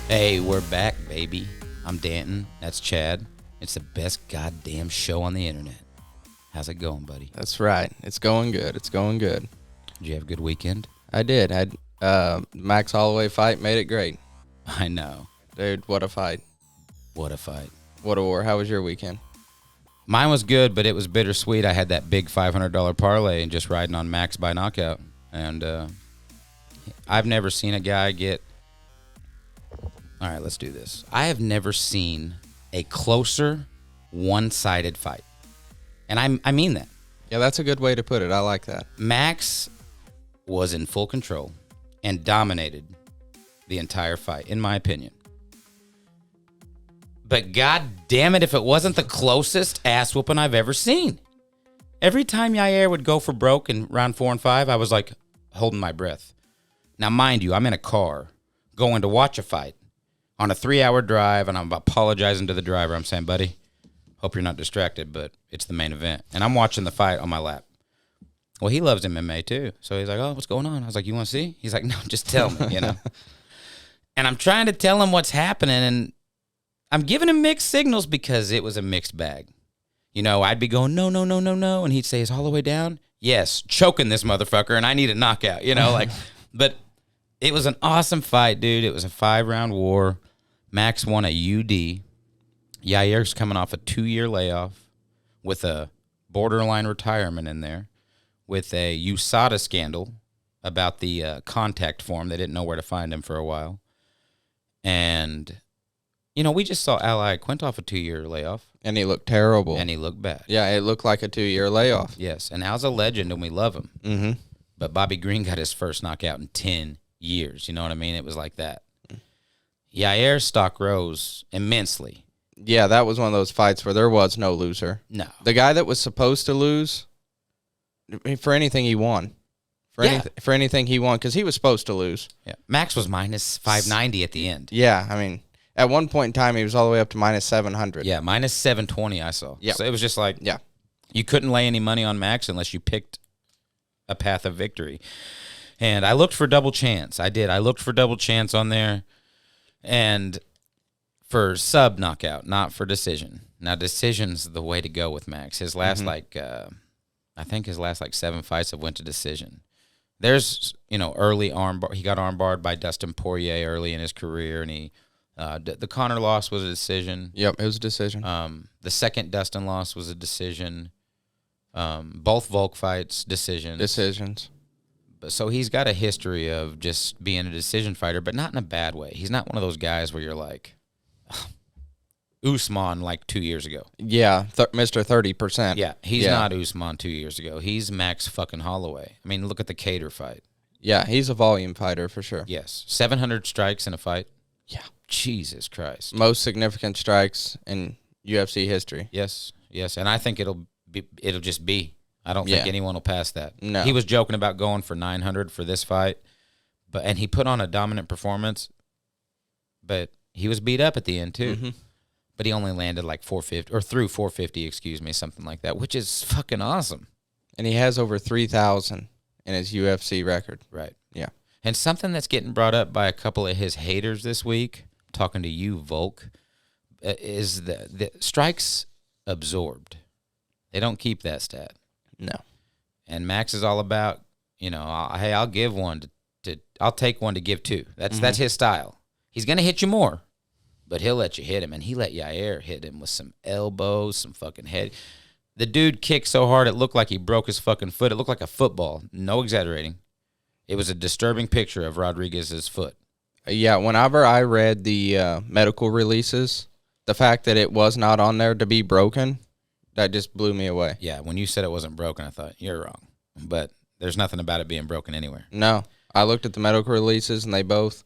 Hey, we're back, baby. I'm Danton. That's Chad. It's the best goddamn show on the internet. How's it going, buddy? That's right. It's going good. It's going good. Did you have a good weekend? I did. Max Holloway fight made it great. I know. Dude, what a fight. What a fight. What a war. How was your weekend? Mine was good, but it was bittersweet. I had that big $500 parlay and just riding on Max by knockout. And I've never seen a guy get... All right, let's do this. I have never seen a closer, one-sided fight. And I mean that. Yeah, that's a good way to put it. I like that. Max was in full control and dominated the entire fight, in my opinion. But god damn it, if it wasn't the closest ass whooping I've ever seen. Every time Yair would go for broke in round 4 and 5, I was like holding my breath. Now, mind you, I'm in a car going to watch a fight on a 3-hour drive, and I'm apologizing to the driver. I'm saying, buddy, hope you're not distracted, but it's the main event. And I'm watching the fight on my lap. Well, he loves MMA too. So he's like, oh, what's going on? I was like, you want to see? He's like, no, just tell me, you know. And I'm trying to tell him what's happening, and I'm giving him mixed signals because it was a mixed bag. You know, I'd be going, no, and he'd say, is Holloway down? Yes, choking this motherfucker, and I need a knockout, you know, like, but it was an awesome fight, dude. It was a 5-round war. Max won a UD. Yair's coming off a 2-year layoff with a borderline retirement in there, with a USADA scandal about the contact form. They didn't know where to find him for a while. And, you know, we just saw Ally Quint off a 2-year layoff. And he looked terrible. And he looked bad. Yeah, it looked like a 2-year layoff. Yes, and Al's a legend, and we love him. Mm-hmm. But Bobby Green got his first knockout in 10 years. You know what I mean? It was like that. Yair's stock rose immensely. Yeah, that was one of those fights where there was no loser. No. The guy that was supposed to lose, for anything he won. For anything he won, because he was supposed to lose. Yeah. Max was minus 590 at the end. Yeah, I mean, at one point in time, he was all the way up to minus 700. Yeah, minus 720 I saw. Yeah. So it was just like, yeah, you couldn't lay any money on Max unless you picked a path of victory. And I looked for double chance. I did. I looked for double chance on there. And for sub knockout, not for decision. Now, decision's the way to go with Max. His last, I think his last 7 fights have went to decision. There's, you know, early armbar. He got armbarred by Dustin Poirier early in his career, and he, the Conor loss was a decision. Yep, it was a decision. The second Dustin loss was a decision. Both Volk fights, decisions. So he's got a history of just being a decision fighter, but not in a bad way. He's not one of those guys where you're like, Usman like 2 years ago. Yeah, Mr. 30%. Yeah, he's not Usman 2 years ago. He's Max fucking Holloway. I mean, look at the Cater fight. Yeah, he's a volume fighter for sure. Yes, 700 strikes in a fight. Yeah. Jesus Christ. Most significant strikes in UFC history. Yes, and I think it'll just be. I don't think anyone will pass that. No. He was joking about going for 900 for this fight, and he put on a dominant performance, but he was beat up at the end too. Mm-hmm. But he only landed like 450 or through 450, excuse me, something like that, which is fucking awesome. And he has over 3,000 in his UFC record. Right. Yeah. And something that's getting brought up by a couple of his haters this week, talking to you, Volk, is the strikes absorbed. They don't keep that stat. No. And Max is all about, you know, I'll give one I'll take one to give two. That's his style. He's going to hit you more, but he'll let you hit him. And he let Yair hit him with some elbows, some fucking head. The dude kicked so hard it looked like he broke his fucking foot. It looked like a football. No exaggerating. It was a disturbing picture of Rodriguez's foot. Yeah, whenever I read the medical releases, the fact that it was not on there to be broken, that just blew me away. Yeah, when you said it wasn't broken, I thought, you're wrong. But there's nothing about it being broken anywhere. No. I looked at the medical releases, and they both,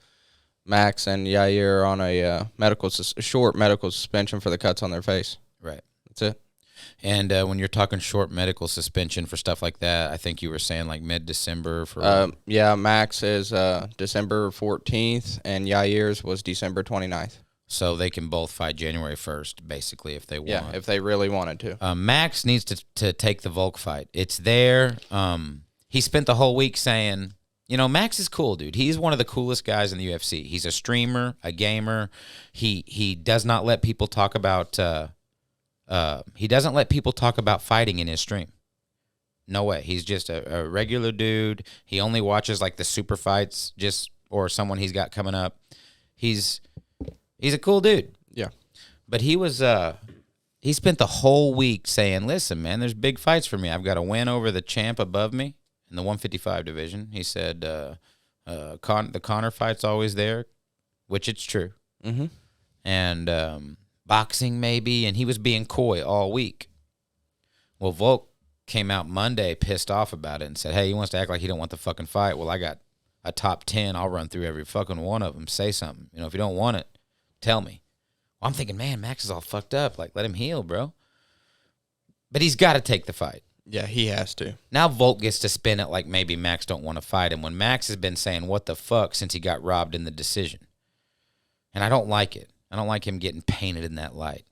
Max and Yair, are on a short medical suspension for the cuts on their face. Right. That's it. And when you're talking short medical suspension for stuff like that, I think you were saying like mid-December for... yeah, Max is December 14th, and Yair's was December 29th. So they can both fight January 1st, basically, if they want. Yeah, if they really wanted to. Max needs to take the Volk fight. It's there. He spent the whole week saying, Max is cool, dude. He's one of the coolest guys in the UFC. He's a streamer, a gamer. He does not let people talk about fighting in his stream. No way. He's just a regular dude. He only watches like the super fights, or someone he's got coming up. He's a cool dude. Yeah. But he spent the whole week saying, "Listen, man, there's big fights for me. I've got to win over the champ above me in the 155 division." He said, the Conor fight's always there, which it's true. Mm-hmm. And boxing maybe, and he was being coy all week. Well, Volk came out Monday pissed off about it and said, "Hey, he wants to act like he don't want the fucking fight. Well, I got a top 10. I'll run through every fucking one of them. Say something. If you don't want it, tell me." Well, I'm thinking, man, Max is all fucked up. Like, let him heal, bro. But he's got to take the fight. Yeah, he has to. Now Volk gets to spin it like maybe Max don't want to fight him when Max has been saying what the fuck since he got robbed in the decision. And I don't like it. I don't like him getting painted in that light.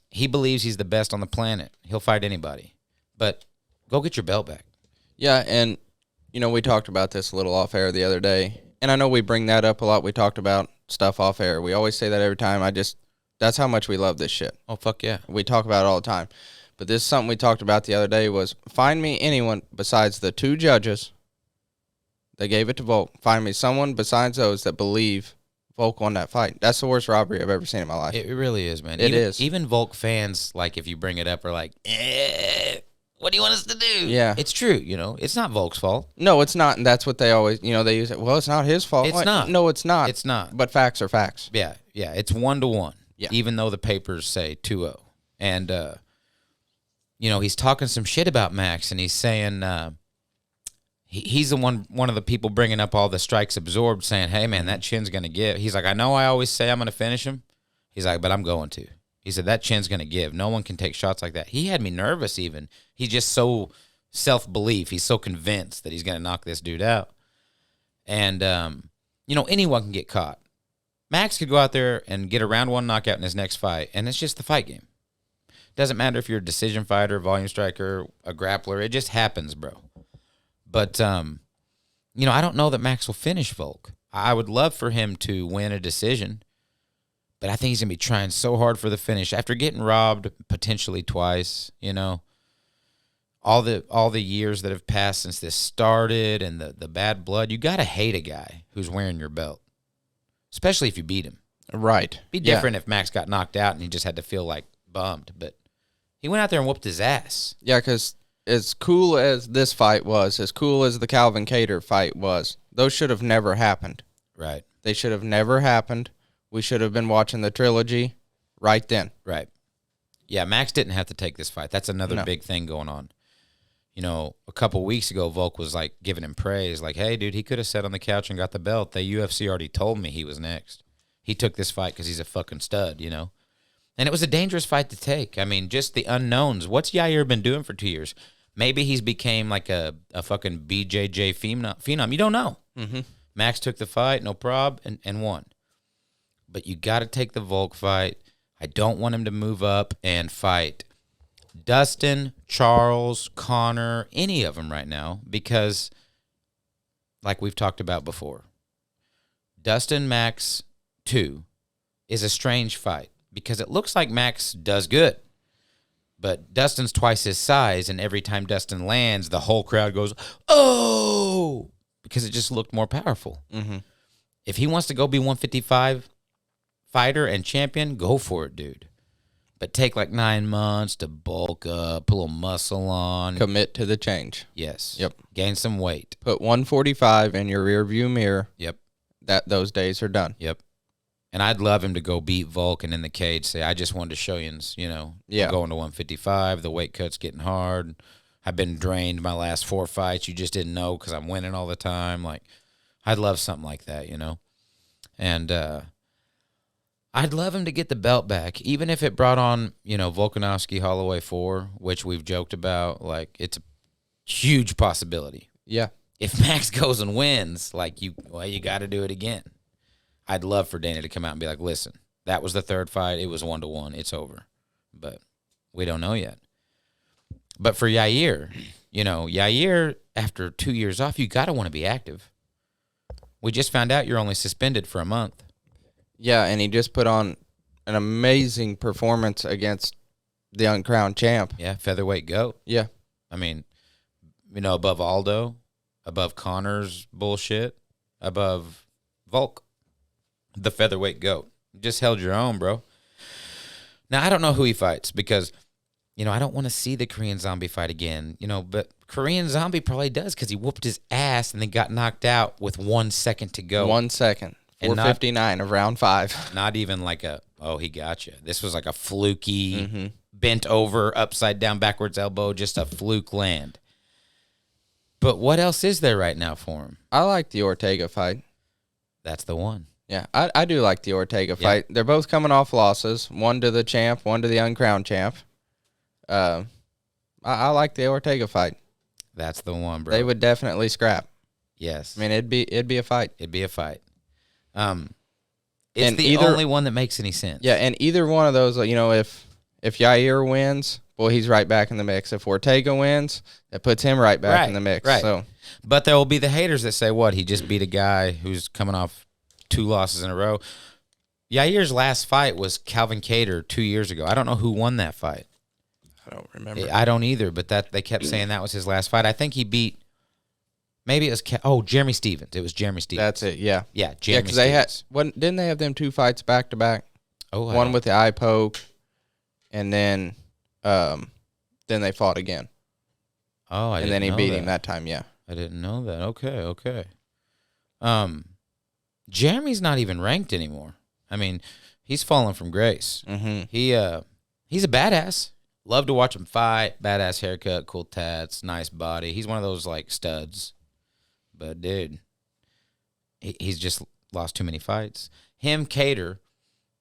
He believes he's the best on the planet. He'll fight anybody. But go get your belt back. Yeah, and, we talked about this a little off air the other day. And I know we bring that up a lot. We talked about stuff off air. We always say that every time. That's how much we love this shit. Oh, fuck yeah. We talk about it all the time. But this is something we talked about the other day was find me anyone besides the two judges that gave it to Volk. Find me someone besides those that believe Volk won that fight. That's the worst robbery I've ever seen in my life. It really is, man. It is. Even Volk fans, like if you bring it up, are like, what do you want us to do? Yeah. It's true, It's not Volk's fault. No, it's not, and that's what they always, they use it. Well, it's not his fault. It's not. No, it's not. It's not. But facts are facts. Yeah, it's 1-1. Yeah. Even though the papers say 2-0. And, he's talking some shit about Max, and he's saying he's the one of the people bringing up all the strikes absorbed, saying, "Hey, man, that chin's going to give." He's like, "I know I always say I'm going to finish him." He's like, "But I'm going to." He said, "That chin's going to give. No one can take shots like that." He had me nervous even. He's just so self-belief. He's so convinced that he's going to knock this dude out. And, anyone can get caught. Max could go out there and get a round one knockout in his next fight, and it's just the fight game. Doesn't matter if you're a decision fighter, volume striker, a grappler. It just happens, bro. But, I don't know that Max will finish Volk. I would love for him to win a decision, but I think he's going to be trying so hard for the finish. After getting robbed potentially twice, all the years that have passed since this started and the bad blood, you got to hate a guy who's wearing your belt, especially if you beat him. Right. Be different if Max got knocked out and he just had to feel like bummed, but he went out there and whooped his ass. Yeah, because as cool as this fight was, as cool as the Calvin Kattar fight was, those should have never happened. Right. They should have never happened. We should have been watching the trilogy right then. Right. Yeah, Max didn't have to take this fight. That's another big thing going on. A couple weeks ago, Volk was like giving him praise, like, "Hey, dude, he could have sat on the couch and got the belt. The UFC already told me he was next. He took this fight because he's a fucking stud, And it was a dangerous fight to take. I mean, just the unknowns. What's Yair been doing for 2 years? Maybe he's became like a fucking BJJ phenom. You don't know. Mm-hmm. Max took the fight, no prob, and won. But you got to take the Volk fight. I don't want him to move up and fight Dustin, Charles, Connor, any of them right now, because like we've talked about before, Dustin Max 2 is a strange fight because it looks like Max does good, but Dustin's twice his size, and every time Dustin lands, the whole crowd goes, "Oh!" because it just looked more powerful. Mm-hmm. If he wants to go be 155 fighter and champion, go for it, dude. But take like 9 months to bulk up, put a little muscle on. Commit to the change. Yes. Yep. Gain some weight. Put 145 in your rear view mirror. Yep. Those days are done. Yep. And I'd love him to go beat Volk and in the cage say, "I just wanted to show you, I'm going to 155. The weight cut's getting hard. I've been drained my last 4 fights. You just didn't know because I'm winning all the time." Like, I'd love something like that, And I'd love him to get the belt back, even if it brought on, Volkanovski Holloway 4, which we've joked about. Like, it's a huge possibility. Yeah. If Max goes and wins, you got to do it again. I'd love for Dana to come out and be like, "Listen, that was the third fight. It was 1-1. It's over." But we don't know yet. But for Yair, Yair, after 2 years off, you got to want to be active. We just found out you're only suspended for a month. Yeah, and he just put on an amazing performance against the uncrowned champ. Yeah, featherweight GOAT. Yeah. I mean, above Aldo, above Connor's bullshit, above Volk, the featherweight GOAT. You just held your own, bro. Now, I don't know who he fights because, I don't want to see the Korean Zombie fight again, but Korean Zombie probably does because he whooped his ass and then got knocked out with 1 second to go. 1 second. 4:59 of round 5. Not even like he got you. This was like a fluky, bent over, upside down, backwards elbow, just a fluke land. But what else is there right now for him? I like the Ortega fight. That's the one. Yeah, I do like the Ortega fight. They're both coming off losses, one to the champ, one to the uncrowned champ. I like the Ortega fight. That's the one, bro. They would definitely scrap. Yes. I mean, it'd be a fight. It'd be a fight. It's and the only one that makes any sense. Yeah, and either one of those, if Yair wins, well, he's right back in the mix. If Ortega wins, that puts him right back in the mix. Right. So, but there will be the haters that say, what, he just beat a guy who's coming off 2 losses in a row. Yair's last fight was Calvin Kattar 2 years ago. I don't know who won that fight. I don't remember. I don't either, but they kept saying that was his last fight. I think he beat, maybe it was Jeremy Stevens. It was Jeremy Stevens. That's it, yeah. Yeah, Jeremy because Stevens. Didn't they have them 2 fights back to back? Oh, one with the eye poke, and then they fought again. Oh, and then he beat him that time. Yeah, I didn't know that. Okay. Jeremy's not even ranked anymore. I mean, he's fallen from grace. Mm-hmm. He's a badass. Love to watch him fight. Badass haircut, cool tats, nice body. He's one of those like studs. But dude, he's just lost too many fights. Him, Kattar,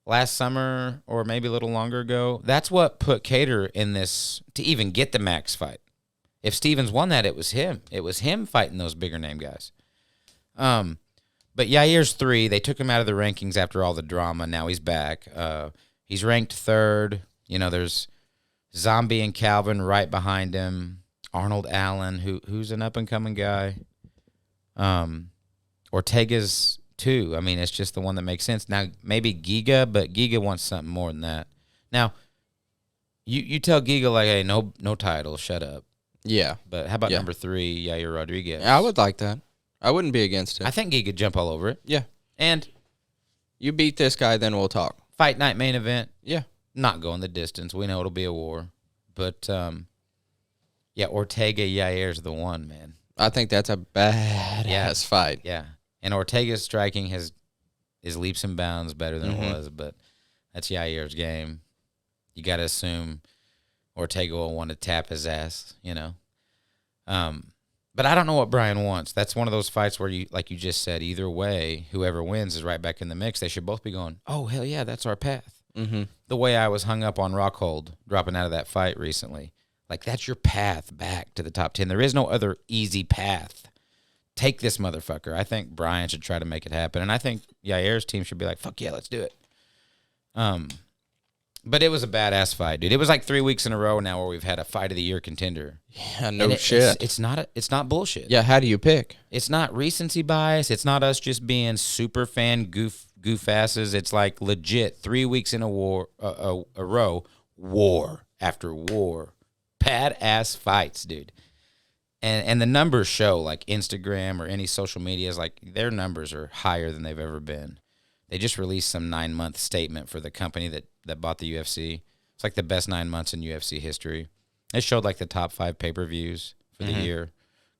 last summer or maybe a little longer ago, that's what put Kattar in this to even get the Max fight. If Stevens won that, it was him. It was him fighting those bigger name guys. But Yair's 3. They took him out of the rankings after all the drama. Now he's back. He's ranked 3rd. There's Zombie and Calvin right behind him. Arnold Allen, who's an up-and-coming guy. Ortega's 2. I mean, it's just the one that makes sense. Now, maybe Giga, but Giga wants something more than that. Now, you tell Giga, like, hey, no title, shut up. Yeah. But how about number 3, Yair Rodriguez? I would like that. I wouldn't be against it. I think he could jump all over it. Yeah. And you beat this guy, then we'll talk. Fight night main event. Yeah. Not going the distance. We know it'll be a war. But, Ortega Yair's the one, man. I think that's a badass fight. Yeah. And Ortega's striking is leaps and bounds better than it was, but that's Yair's game. You got to assume Ortega will want to tap his ass, But I don't know what Brian wants. That's one of those fights where, like you just said, either way, whoever wins is right back in the mix. They should both be going, oh, hell yeah, that's our path. Mm-hmm. The way I was hung up on Rockhold dropping out of that fight recently. Like, that's your path back to the top 10. There is no other easy path. Take this motherfucker. I think Brian should try to make it happen. And I think Yair's team should be like, fuck yeah, let's do it. But it was a badass fight, dude. It was like 3 weeks in a row now where we've had a fight of the year contender. Yeah, no shit. It's not bullshit. Yeah, how do you pick? It's not recency bias. It's not us just being super fan goof asses. It's like legit 3 weeks in a row, war after war, badass fights, dude. And the numbers show, like Instagram or any social media is like their numbers are higher than they've ever been. They just released some 9-month statement for the company that bought the UFC. It's like the best 9 months in UFC history. It showed like the top 5 pay-per-views for the year.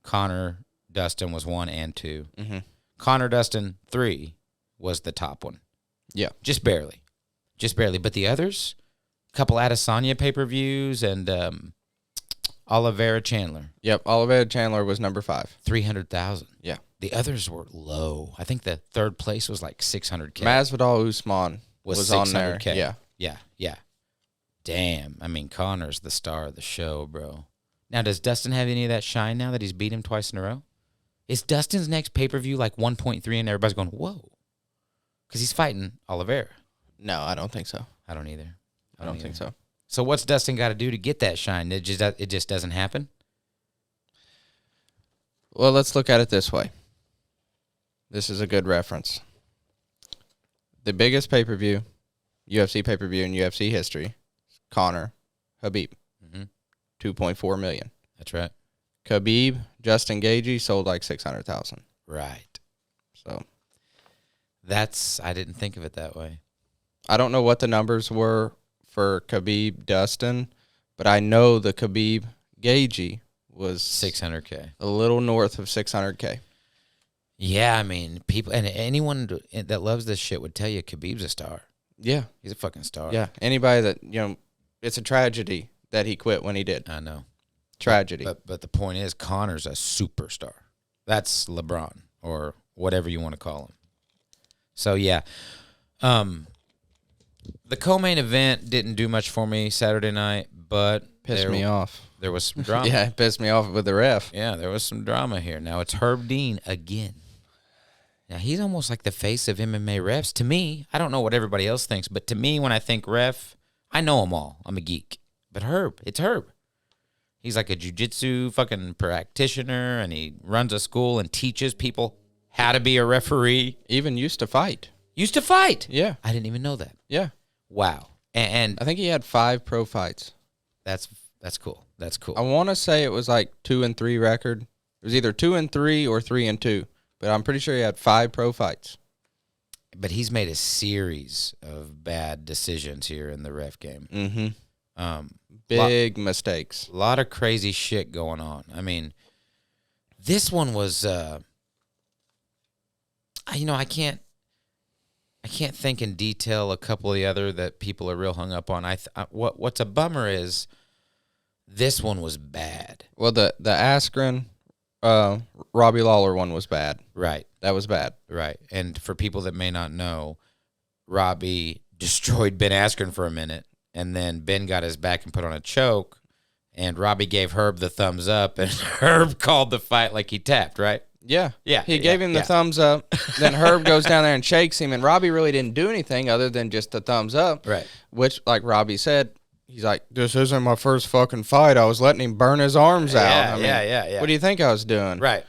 Connor Dustin was 1 and 2. Mm-hmm. Connor Dustin 3 was the top one. Yeah. Just barely. But the others, a couple Adesanya pay-per-views and Oliveira Chandler. Yep, Oliveira Chandler was number 5. 300,000. Yeah. The others were low. I think the third place was like 600K. Masvidal Usman was on there. Yeah. Damn. I mean, Connor's the star of the show, bro. Now, does Dustin have any of that shine now that he's beat him twice in a row? Is Dustin's next pay-per-view like 1.3 and everybody's going, whoa? Because he's fighting Oliveira. No, I don't think so. I don't either. I don't think so. So what's Dustin got to do to get that shine? It just doesn't happen? Well, let's look at it this way. This is a good reference. The biggest pay-per-view, UFC pay-per-view in UFC history, Conor, Khabib, 2.4 million. That's right. Khabib, Justin Gaethje sold like 600,000. Right. So I didn't think of it that way. I don't know what the numbers were for Khabib, Dustin, but I know the Khabib Gaethje was 600K. a little north of 600K. Yeah, I mean, people and anyone that loves this shit would tell you Khabib's a star. Yeah. He's a fucking star. Yeah. Anybody that, it's a tragedy that he quit when he did. I know. Tragedy. But the point is, Conor's a superstar. That's LeBron or whatever you want to call him. So, yeah. The co-main event didn't do much for me Saturday night, but Pissed me off. There was some drama. Yeah, it pissed me off with the ref. Yeah, there was some drama here. Now it's Herb Dean again. Now he's almost like the face of MMA refs. To me, I don't know what everybody else thinks, but to me, when I think ref, I know them all. I'm a geek. But it's Herb. He's like a jiu-jitsu fucking practitioner, and he runs a school and teaches people how to be a referee. Even used to fight. Used to fight. Yeah. I didn't even know that. Yeah. Wow. And I think he had 5 pro fights. That's cool. That's cool. I want to say it was like 2-3 record. It was either 2-3 or 3-2, but I'm pretty sure he had 5 pro fights. But he's made a series of bad decisions here in the ref game. Mm-hmm. Big mistakes. A lot of crazy shit going on. I mean, this one was, I can't think in detail a couple of the other that people are real hung up on. What's a bummer is this one was bad. Well, the Askren, Robbie Lawler one was bad. Right. That was bad. Right. And for people that may not know, Robbie destroyed Ben Askren for a minute, and then Ben got his back and put on a choke, and Robbie gave Herb the thumbs up, and Herb called the fight like he tapped, right? Yeah. Yeah. He gave him the thumbs up. Then Herb goes down there and shakes him, and Robbie really didn't do anything other than just the thumbs up. Right. Which, like Robbie said, he's like, this isn't my first fucking fight. I was letting him burn his arms out. Yeah. What do you think I was doing? Right.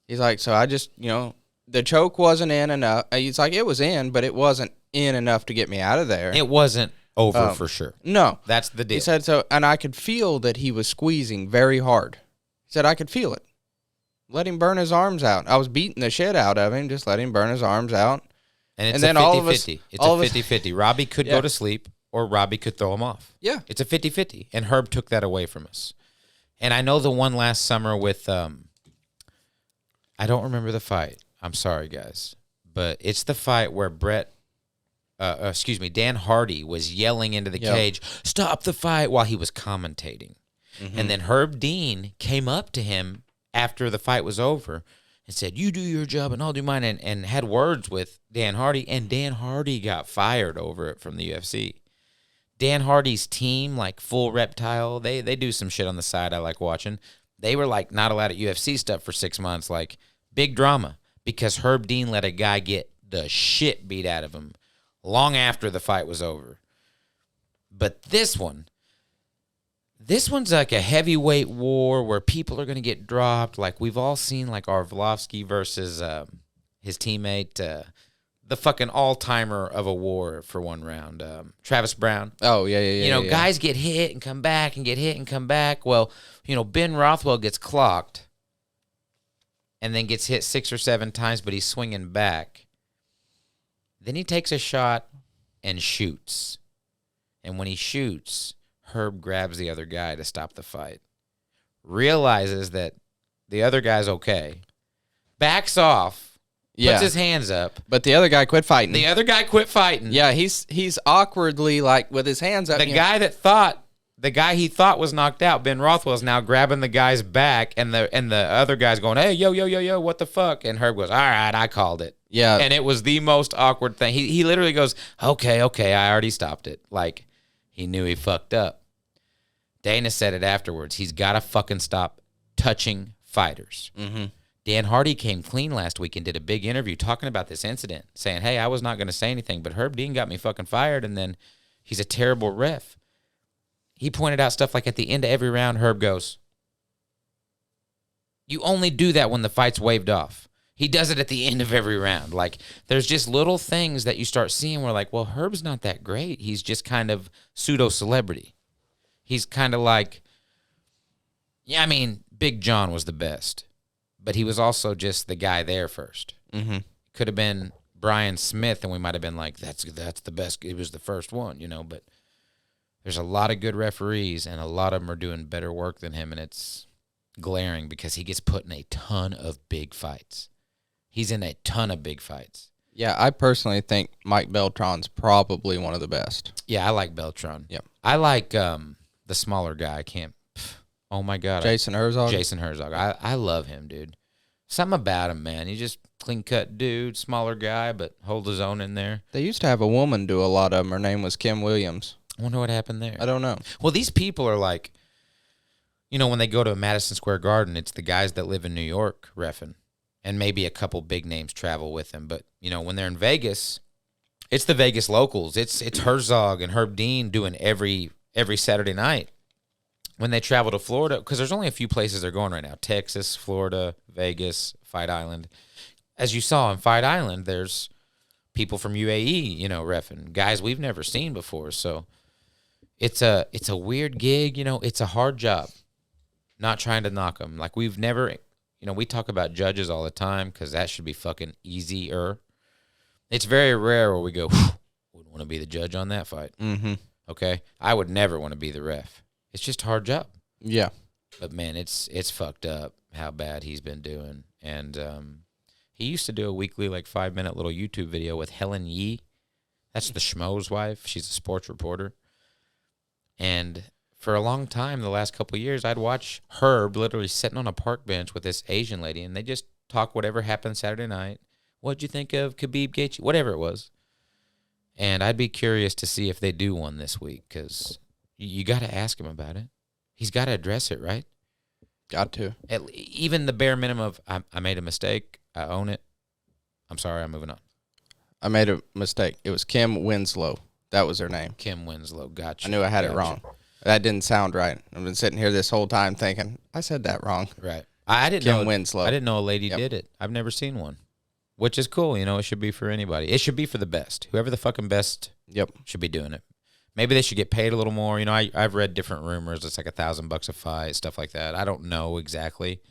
He's like, so I just, the choke wasn't in enough. He's like, it was in, but it wasn't in enough to get me out of there. It wasn't over for sure. No. That's the deal. He said so, and I could feel that he was squeezing very hard. He said, I could feel it. Let him burn his arms out. I was beating the shit out of him. Just let him burn his arms out. And it's then a 50-50. all of us, It's a 50-50. Robbie could go to sleep, or Robbie could throw him off. Yeah. It's a 50-50. And Herb took that away from us. And I know the one last summer with, I don't remember the fight. I'm sorry, guys. But it's the fight where Dan Hardy was yelling into the cage, stop the fight, while he was commentating. Mm-hmm. And then Herb Dean came up to him after the fight was over and said, you do your job and I'll do mine, and had words with Dan Hardy, and Dan Hardy got fired over it from the UFC. Dan Hardy's team, like Full Reptile, they do some shit on the side I like watching. They were like not allowed at UFC stuff for 6 months, like big drama, because Herb Dean let a guy get the shit beat out of him long after the fight was over. But this one's like a heavyweight war where people are going to get dropped. Like we've all seen, like Arlovsky versus his teammate, the fucking all-timer of a war for one round, Travis Brown. Oh, yeah. Guys get hit and come back and get hit and come back. Well, Ben Rothwell gets clocked and then gets hit 6 or 7 times, but he's swinging back. Then he takes a shot and shoots. And when he shoots, Herb grabs the other guy to stop the fight. Realizes that the other guy's okay. Backs off. Puts his hands up. But the other guy quit fighting. The other guy quit fighting. Yeah, he's awkwardly, like, with his hands up. The guy he thought was knocked out, Ben Rothwell, is now grabbing the guy's back, and the other guy's going, hey, yo, what the fuck? And Herb goes, all right, I called it. Yeah. And it was the most awkward thing. He literally goes, okay, I already stopped it. Like, he knew he fucked up. Dana said it afterwards. He's got to fucking stop touching fighters. Mm-hmm. Dan Hardy came clean last week and did a big interview talking about this incident, saying, hey, I was not going to say anything, but Herb Dean got me fucking fired, and then he's a terrible ref. He pointed out stuff like at the end of every round, Herb goes, You only do that when the fight's waved off. He does it at the end of every round. Like, there's just little things that you start seeing where, like, well, Herb's not that great. He's just kind of pseudo-celebrity. He's kind of like, yeah, I mean, Big John was the best, but he was also just the guy there first. Mm-hmm. Could have been Brian Smith, and we might have been like, that's the best. It was the first one, but there's a lot of good referees, and a lot of them are doing better work than him, and it's glaring because he gets put in a ton of big fights. He's in a ton of big fights. Yeah, I personally think Mike Beltran's probably one of the best. Yeah, I like Beltran. Yep. I like the smaller guy. I can't. Oh my God. Jason Herzog. Jason Herzog. I love him, dude. Something about him, man. He's just clean cut dude, smaller guy, but holds his own in there. They used to have a woman do a lot of them. Her name was Kim Williams. I wonder what happened there. I don't know. Well, these people are like, when they go to Madison Square Garden, it's the guys that live in New York reffing. And maybe a couple big names travel with them. But, when they're in Vegas, it's the Vegas locals. It's Herzog and Herb Dean doing every Saturday night. When they travel to Florida, because there's only a few places they're going right now. Texas, Florida, Vegas, Fight Island. As you saw in Fight Island, there's people from UAE, reffing. Guys we've never seen before. So it's a weird gig. It's a hard job. Not trying to knock them. Like, we've never... we talk about judges all the time because that should be fucking easier. It's very rare where we go, wouldn't want to be the judge on that fight. Mm-hmm. Okay? I would never want to be the ref. It's just a hard job. Yeah. But, man, it's fucked up how bad he's been doing. And he used to do a weekly, 5-minute little YouTube video with Helen Yee. That's the Schmo's wife. She's a sports reporter. And... for a long time, the last couple of years, I'd watch Herb literally sitting on a park bench with this Asian lady, and they just talk whatever happened Saturday night. What'd you think of Khabib Gaethje? Whatever it was. And I'd be curious to see if they do one this week, because you got to ask him about it. He's got to address it, right? Got to. Even the bare minimum of, I made a mistake, I own it, I'm sorry, I'm moving on. I made a mistake. It was Kim Winslow. That was her name. Kim Winslow, gotcha. I knew I had it wrong. That didn't sound right. I've been sitting here this whole time thinking, I said that wrong. Right. I didn't Kim know Winslow. I didn't know a lady did it. I've never seen one, which is cool. It should be for anybody. It should be for the best. Whoever the fucking best should be doing it. Maybe they should get paid a little more. I've read different rumors. It's like $1,000 a fight, stuff like that. I don't know exactly.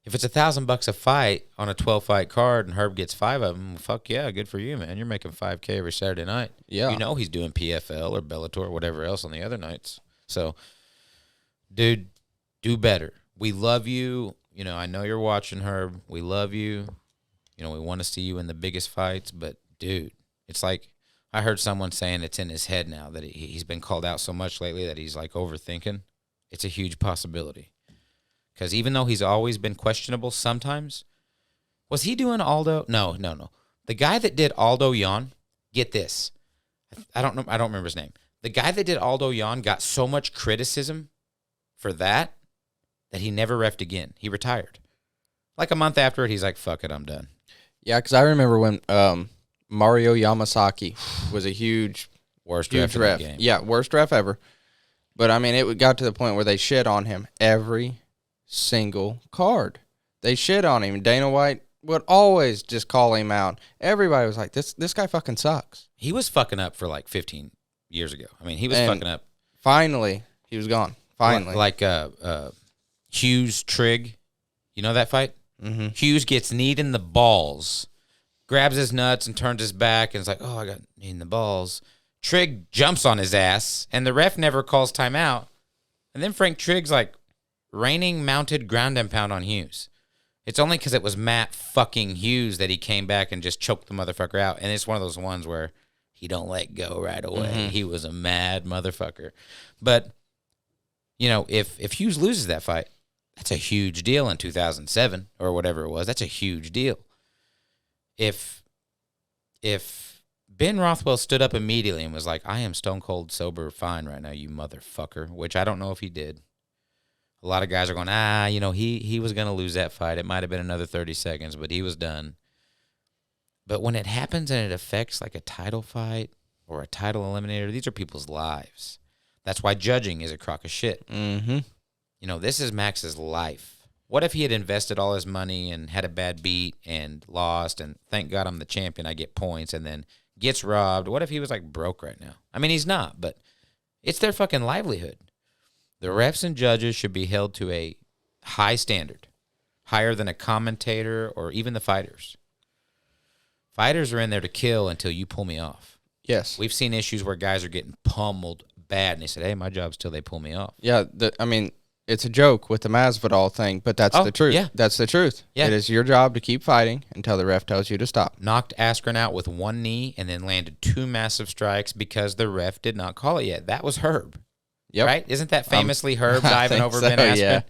If it's $1,000 a fight on a 12-fight card and Herb gets 5 of them, fuck yeah, good for you, man. You're making $5K every Saturday night. Yeah. He's doing PFL or Bellator or whatever else on the other nights. So, dude, do better. We love you. I know you're watching, Herb. We love you. We want to see you in the biggest fights. But, dude, it's like I heard someone saying it's in his head now that he's been called out so much lately that he's, overthinking. It's a huge possibility. Because even though he's always been questionable sometimes, was he doing Aldo? No. The guy that did Aldo Yan, get this. I don't know. I don't remember his name. The guy that did Aldo Yan got so much criticism for that he never reffed again. He retired. Like a month after it, he's like, fuck it, I'm done. Yeah, because I remember when Mario Yamasaki was a huge Worst ref in the game. Yeah, worst ref ever. But, it got to the point where they shit on him every single card. They shit on him. Dana White would always just call him out. Everybody was like, this guy fucking sucks. He was fucking up for 15 years ago. He was fucking up. Finally, he was gone. Finally. Like Hughes Trigg. You know that fight? Mm-hmm. Hughes gets kneed in the balls, grabs his nuts and turns his back and is like, oh, I got kneed in the balls. Trigg jumps on his ass, and the ref never calls timeout. And then Frank Trigg's like, raining mounted ground and pound on Hughes. It's only because it was Matt fucking Hughes that he came back and just choked the motherfucker out. And it's one of those ones where he don't let go right away. Mm-hmm. He was a mad motherfucker. But, if Hughes loses that fight, that's a huge deal in 2007 or whatever it was. That's a huge deal. If Ben Rothwell stood up immediately and was like, I am stone cold sober fine right now, you motherfucker, which I don't know if he did. A lot of guys are going, he was going to lose that fight. It might have been another 30 seconds, but he was done. But when it happens and it affects like a title fight or a title eliminator, these are people's lives. That's why judging is a crock of shit. Mm-hmm. This is Max's life. What if he had invested all his money and had a bad beat and lost, and thank God I'm the champion, I get points, and then gets robbed? What if he was like broke right now? I mean, he's not, but it's their fucking livelihood. The refs and judges should be held to a high standard, higher than a commentator or even the fighters. Fighters are in there to kill until you pull me off. Yes. We've seen issues where guys are getting pummeled bad, and they said, hey, my job's till they pull me off. Yeah, I mean, it's a joke with the Masvidal thing, but that's the truth. Yeah. That's the truth. Yeah. It is your job to keep fighting until the ref tells you to stop. Knocked Askren out with one knee and then landed 2 massive strikes because the ref did not call it yet. That was Herb. Yep. Right? Isn't that famously Herb diving over Ben Askren? Yeah.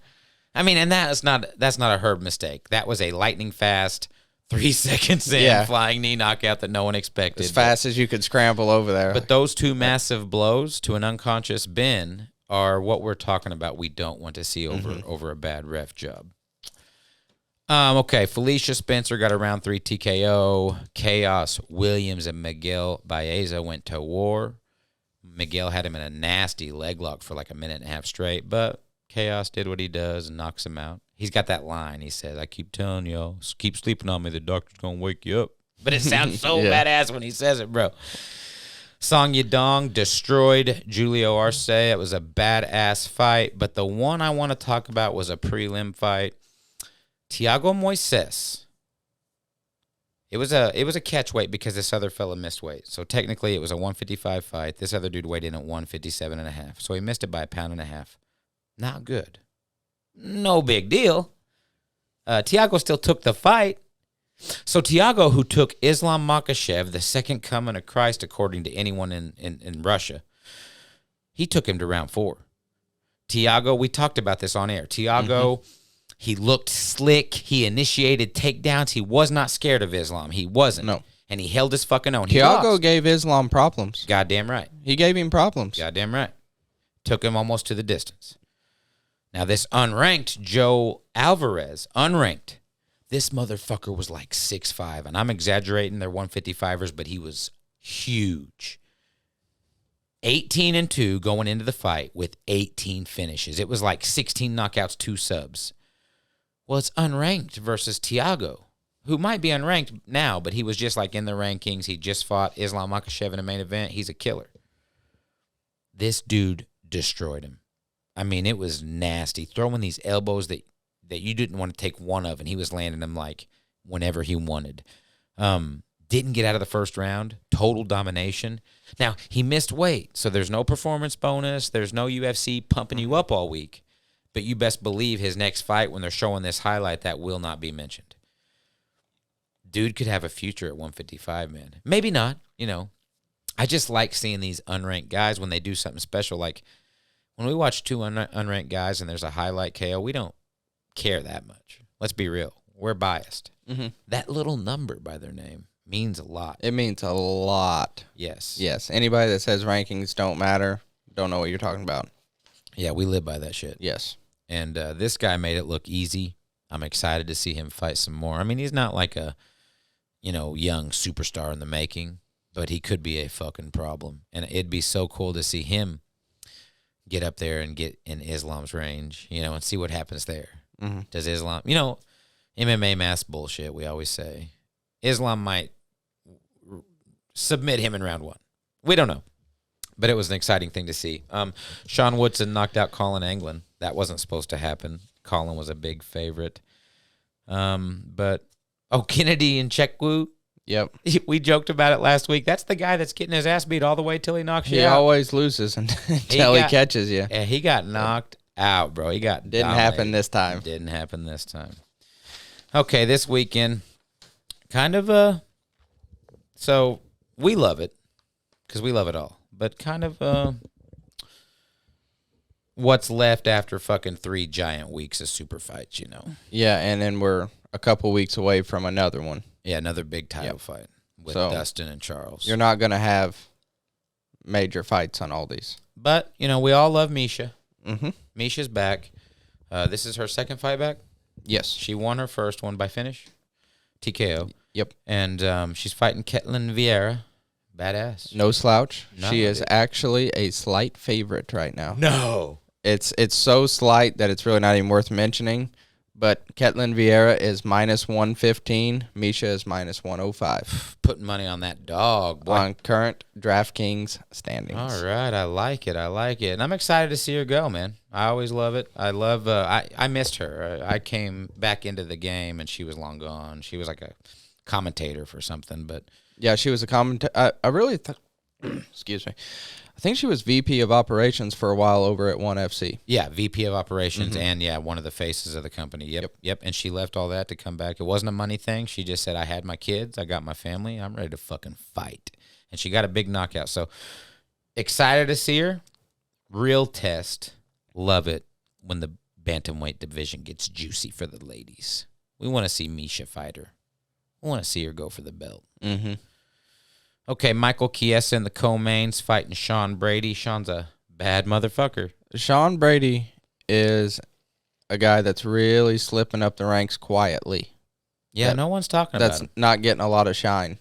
I mean, and that's not a Herb mistake. That was a lightning fast 3 seconds in flying knee knockout that no one expected. As fast as you could scramble over there. But those 2 massive blows to an unconscious Ben are what we're talking about. We don't want to see over a bad ref job. Okay, Felicia Spencer got a round 3 TKO. Chaos Williams and Miguel Baeza went to war. Miguel had him in a nasty leg lock for like a minute and a half straight, but Chaos did what he does and knocks him out. He's got that line. He says, I keep telling y'all, keep sleeping on me. The doctor's going to wake you up. But it sounds so badass when he says it, bro. Song Yadong destroyed Julio Arce. It was a badass fight. But the one I want to talk about was a prelim fight. Thiago Moises. It was a catch weight because this other fella missed weight. So technically it was a 155 fight. This other dude weighed in at 157.5. So he missed it by 1.5 pounds. Not good. No big deal. Thiago still took the fight. So Thiago, who took Islam Makhachev, the second coming of Christ according to anyone in Russia, he took him to round 4. Thiago, we talked about this on air. Thiago, he looked slick. He initiated takedowns. He was not scared of Islam. He wasn't. No. And he held his fucking own. Thiago gave Islam problems. Goddamn right. He gave him problems. Goddamn right. Took him almost to the distance. Now, this unranked Joe Alvarez, unranked, this motherfucker was like 6'5", and I'm exaggerating, they're 155ers, but he was huge. 18-2 going into the fight with 18 finishes. It was like 16 knockouts, 2 subs. Well, it's unranked versus Thiago, who might be unranked now, but he was just like in the rankings. He just fought Islam Makhachev in a main event. He's a killer. This dude destroyed him. I mean, it was nasty. Throwing these elbows that you didn't want to take one of, and he was landing them like whenever he wanted. Didn't get out of the first round. Total domination. Now, he missed weight, so there's no performance bonus. There's no UFC pumping you up all week. But you best believe his next fight, when they're showing this highlight, that will not be mentioned. Dude could have a future at 155, man. Maybe not, you know. I just like seeing these unranked guys when they do something special. Like, when we watch 2 unranked guys and there's a highlight KO, we don't care that much. Let's be real. We're biased. That little number by their name means a lot. It means a lot. Yes. Yes. Anybody that says rankings don't matter, don't know what you're talking about. Yeah, we live by that shit. Yes. And this guy made it look easy. I'm excited to see him fight some more. I mean, he's not like a, young superstar in the making, but he could be a fucking problem. And it'd be so cool to see him get up there and get in Islam's range, and see what happens there. Does Islam, MMA mass bullshit, we always say. Islam might submit him in round 1. We don't know. But it was an exciting thing to see. Sean Woodson knocked out Colin Anglin. That wasn't supposed to happen. Colin was a big favorite. But Kennedy and Chekwu. Yep. We joked about it last week. That's the guy that's getting his ass beat all the way till he knocks you out. He always loses until he catches you. Yeah, he got knocked out, bro. He got Didn't happen this time. Didn't happen this time. Okay, this weekend, kind of so we love it because we love it all. But kind of what's left after fucking 3 giant weeks of super fights, Yeah, and then we're a couple weeks away from another one. Yeah, another big title fight with Dustin and Charles. You're not going to have major fights on all these. But, we all love Misha. Misha's back. This is her second fight back? Yes. She won her first one by finish. TKO. Yep. And she's fighting Ketlin Vieira. Badass. No slouch. No, she is actually a slight favorite right now. No. It's so slight that it's really not even worth mentioning. But Ketlin Vieira is minus 115. Misha is minus 105 Putting money on that dog, boy. on current DraftKings standings. All right, I like it. And I'm excited to see her go, man. I always love it. I love. I missed her. I came back into the game and she was long gone. She was like a commentator for something, but Yeah, she was a commentator. I really excuse me. I think she was VP of operations for a while over at One FC. yeah, VP of operations and one of the faces of the company. Yep. And she left all that to come back. It wasn't a money thing. She just said, "I had my kids. I got my family. I'm ready to fucking fight." And she got a big knockout. So excited to see her. Real test. Love it when the bantamweight division gets juicy for the ladies. We want to see Misha fight her. We want to see her go for the belt. Mm-hmm. Okay, Michael Chiesa in the co-mains fighting Sean Brady. Sean's a bad motherfucker. Sean Brady is a guy that's really slipping up the ranks quietly. Yeah, no one's talking about That's him. not getting a lot of shine.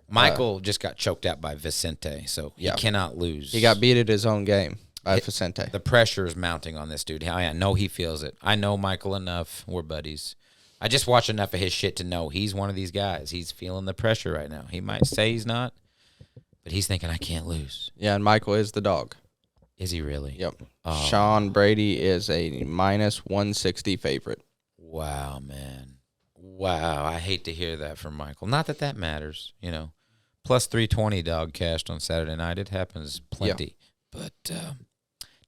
Michael just got choked out by Vicente, so he cannot lose. He got beat at his own game by Vicente. The pressure is mounting on this dude. I know he feels it. I know Michael enough. We're buddies. I just watch enough of his shit to know he's one of these guys. He's feeling the pressure right now. He might say he's not, but he's thinking, I can't lose. Yeah, and Michael is the dog. Is he really? Yep. Oh. Sean Brady is a minus 160 favorite. Wow, man. Wow. I hate to hear that from Michael. Not that matters, Plus 320 dog cashed on Saturday night. It happens plenty. Yeah. But,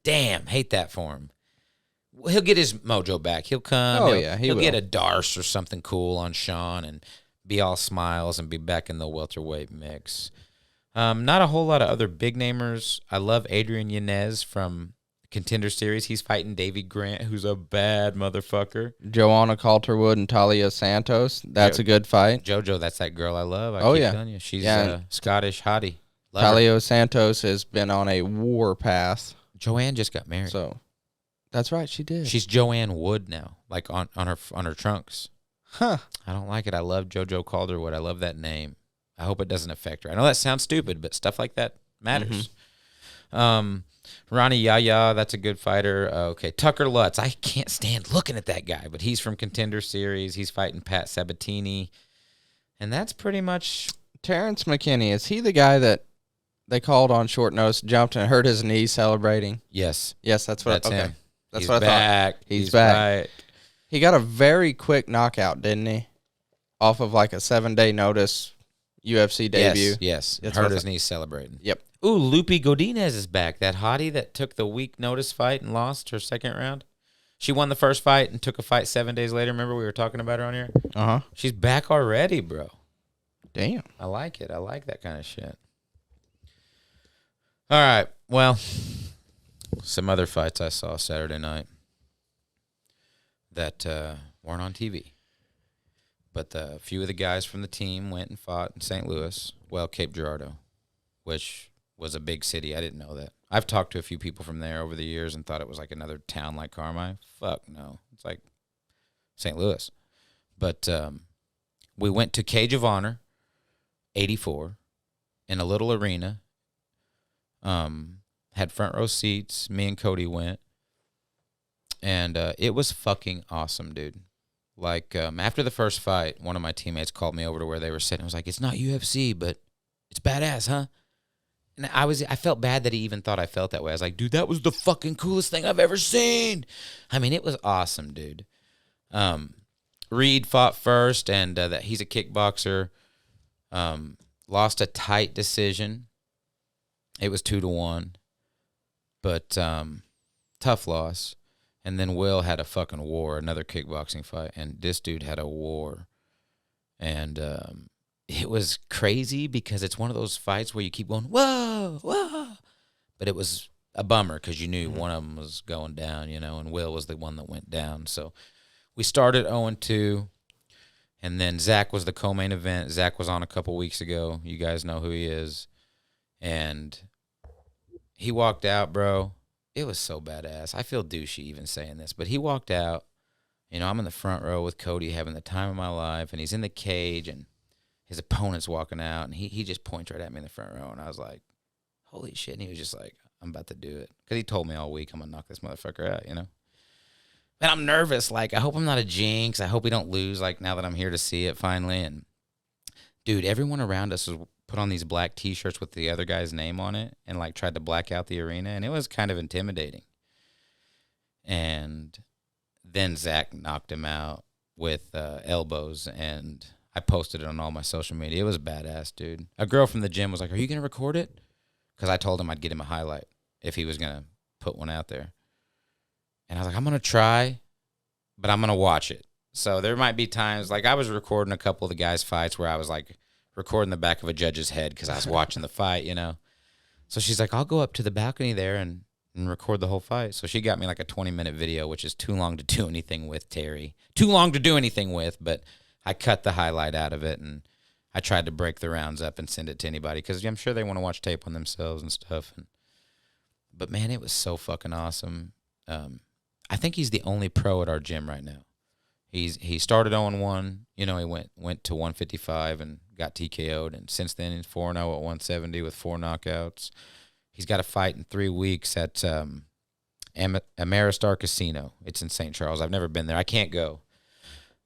damn, hate that for him. He'll get his mojo back. He'll come. He'll get a Darce or something cool on Sean and be all smiles and be back in the welterweight mix. Not a whole lot of other big namers. I love Adrian Yanez from Contender Series. He's fighting Davey Grant, who's a bad motherfucker. Joanna Calderwood and Talia Santos. That's a good fight. JoJo, that's that girl I love. I keep telling you. She's a Scottish hottie. Talia Santos has been on a war path. Joanne just got married. So that's right, she did. She's Joanne Wood now, like on her trunks. Huh. I don't like it. I love JoJo Calderwood. I love that name. I hope it doesn't affect her. I know that sounds stupid, but stuff like that matters. Ronnie Yaya, that's a good fighter. Okay, Tucker Lutz. I can't stand looking at that guy, but he's from Contender Series. He's fighting Pat Sabatini. And that's pretty much... Terrence McKinney, is he the guy that they called on short notice, jumped and hurt his knee celebrating? Yes. Yes, that's what him. That's He's what back. I thought. He's back. Right. He got a very quick knockout, didn't he? Off of like a 7-day notice UFC debut. Yes. That's Hurt his knee celebrating. Yep. Ooh, Lupe Godinez is back. That hottie that took the week notice fight and lost her second round. She won the first fight and took a fight 7 days later. Remember we were talking about her on here? Uh-huh. She's back already, bro. Damn. I like it. I like that kind of shit. All right. Well, some other fights I saw Saturday night that weren't on TV. But a few of the guys from the team went and fought in St. Louis. Well, Cape Girardeau, which was a big city. I didn't know that. I've talked to a few people from there over the years and thought it was like another town like Carmi. Fuck no. It's like St. Louis. But we went to Cage of Honor, 84, in a little arena. Had front row seats. Me and Cody went. And it was fucking awesome, dude. Like, after the first fight, one of my teammates called me over to where they were sitting. I was like, it's not UFC, but it's badass, huh? And I felt bad that he even thought I felt that way. I was like, dude, that was the fucking coolest thing I've ever seen. I mean, it was awesome, dude. Reed fought first, and that he's a kickboxer. Lost a tight decision. It was 2-1. But tough loss. And then Will had a fucking war, another kickboxing fight, and this dude had a war. And it was crazy because it's one of those fights where you keep going, whoa, whoa. But it was a bummer because you knew one of them was going down, and Will was the one that went down. So we started 0-2, and then Zach was the co-main event. Zach was on a couple weeks ago. You guys know who he is. And he walked out, bro. It was so badass. I feel douchey even saying this, but he walked out. I'm in the front row with Cody having the time of my life, and he's in the cage, and his opponent's walking out, and he just points right at me in the front row, and I was like, holy shit. And he was just like, I'm about to do it. Because he told me all week, I'm going to knock this motherfucker out, And I'm nervous. Like, I hope I'm not a jinx. I hope we don't lose, like, now that I'm here to see it finally. And, dude, everyone around us was put on these black T-shirts with the other guy's name on it and, like, tried to black out the arena. And it was kind of intimidating. And then Zach knocked him out with elbows, and I posted it on all my social media. It was badass, dude. A girl from the gym was like, "Are you going to record it?" Because I told him I'd get him a highlight if he was going to put one out there. And I was like, "I'm going to try, but I'm going to watch it." So there might be times, like I was recording a couple of the guys' fights where I was like recording the back of a judge's head because I was watching the fight, you know. So she's like, "I'll go up to the balcony there and record the whole fight." So she got me like a 20-minute video, which is too long to do anything with, Terry. Too long to do anything with, but I cut the highlight out of it, and I tried to break the rounds up and send it to anybody because I'm sure they want to watch tape on themselves and stuff. But, man, it was so fucking awesome. I think he's the only pro at our gym right now. He started 0-1. You know, he went to 155 and got TKO'd, and since then he's 4-0 at 170 with 4 knockouts. He's got a fight in 3 weeks at Ameristar Casino. It's in St. Charles. I've never been there. I can't go.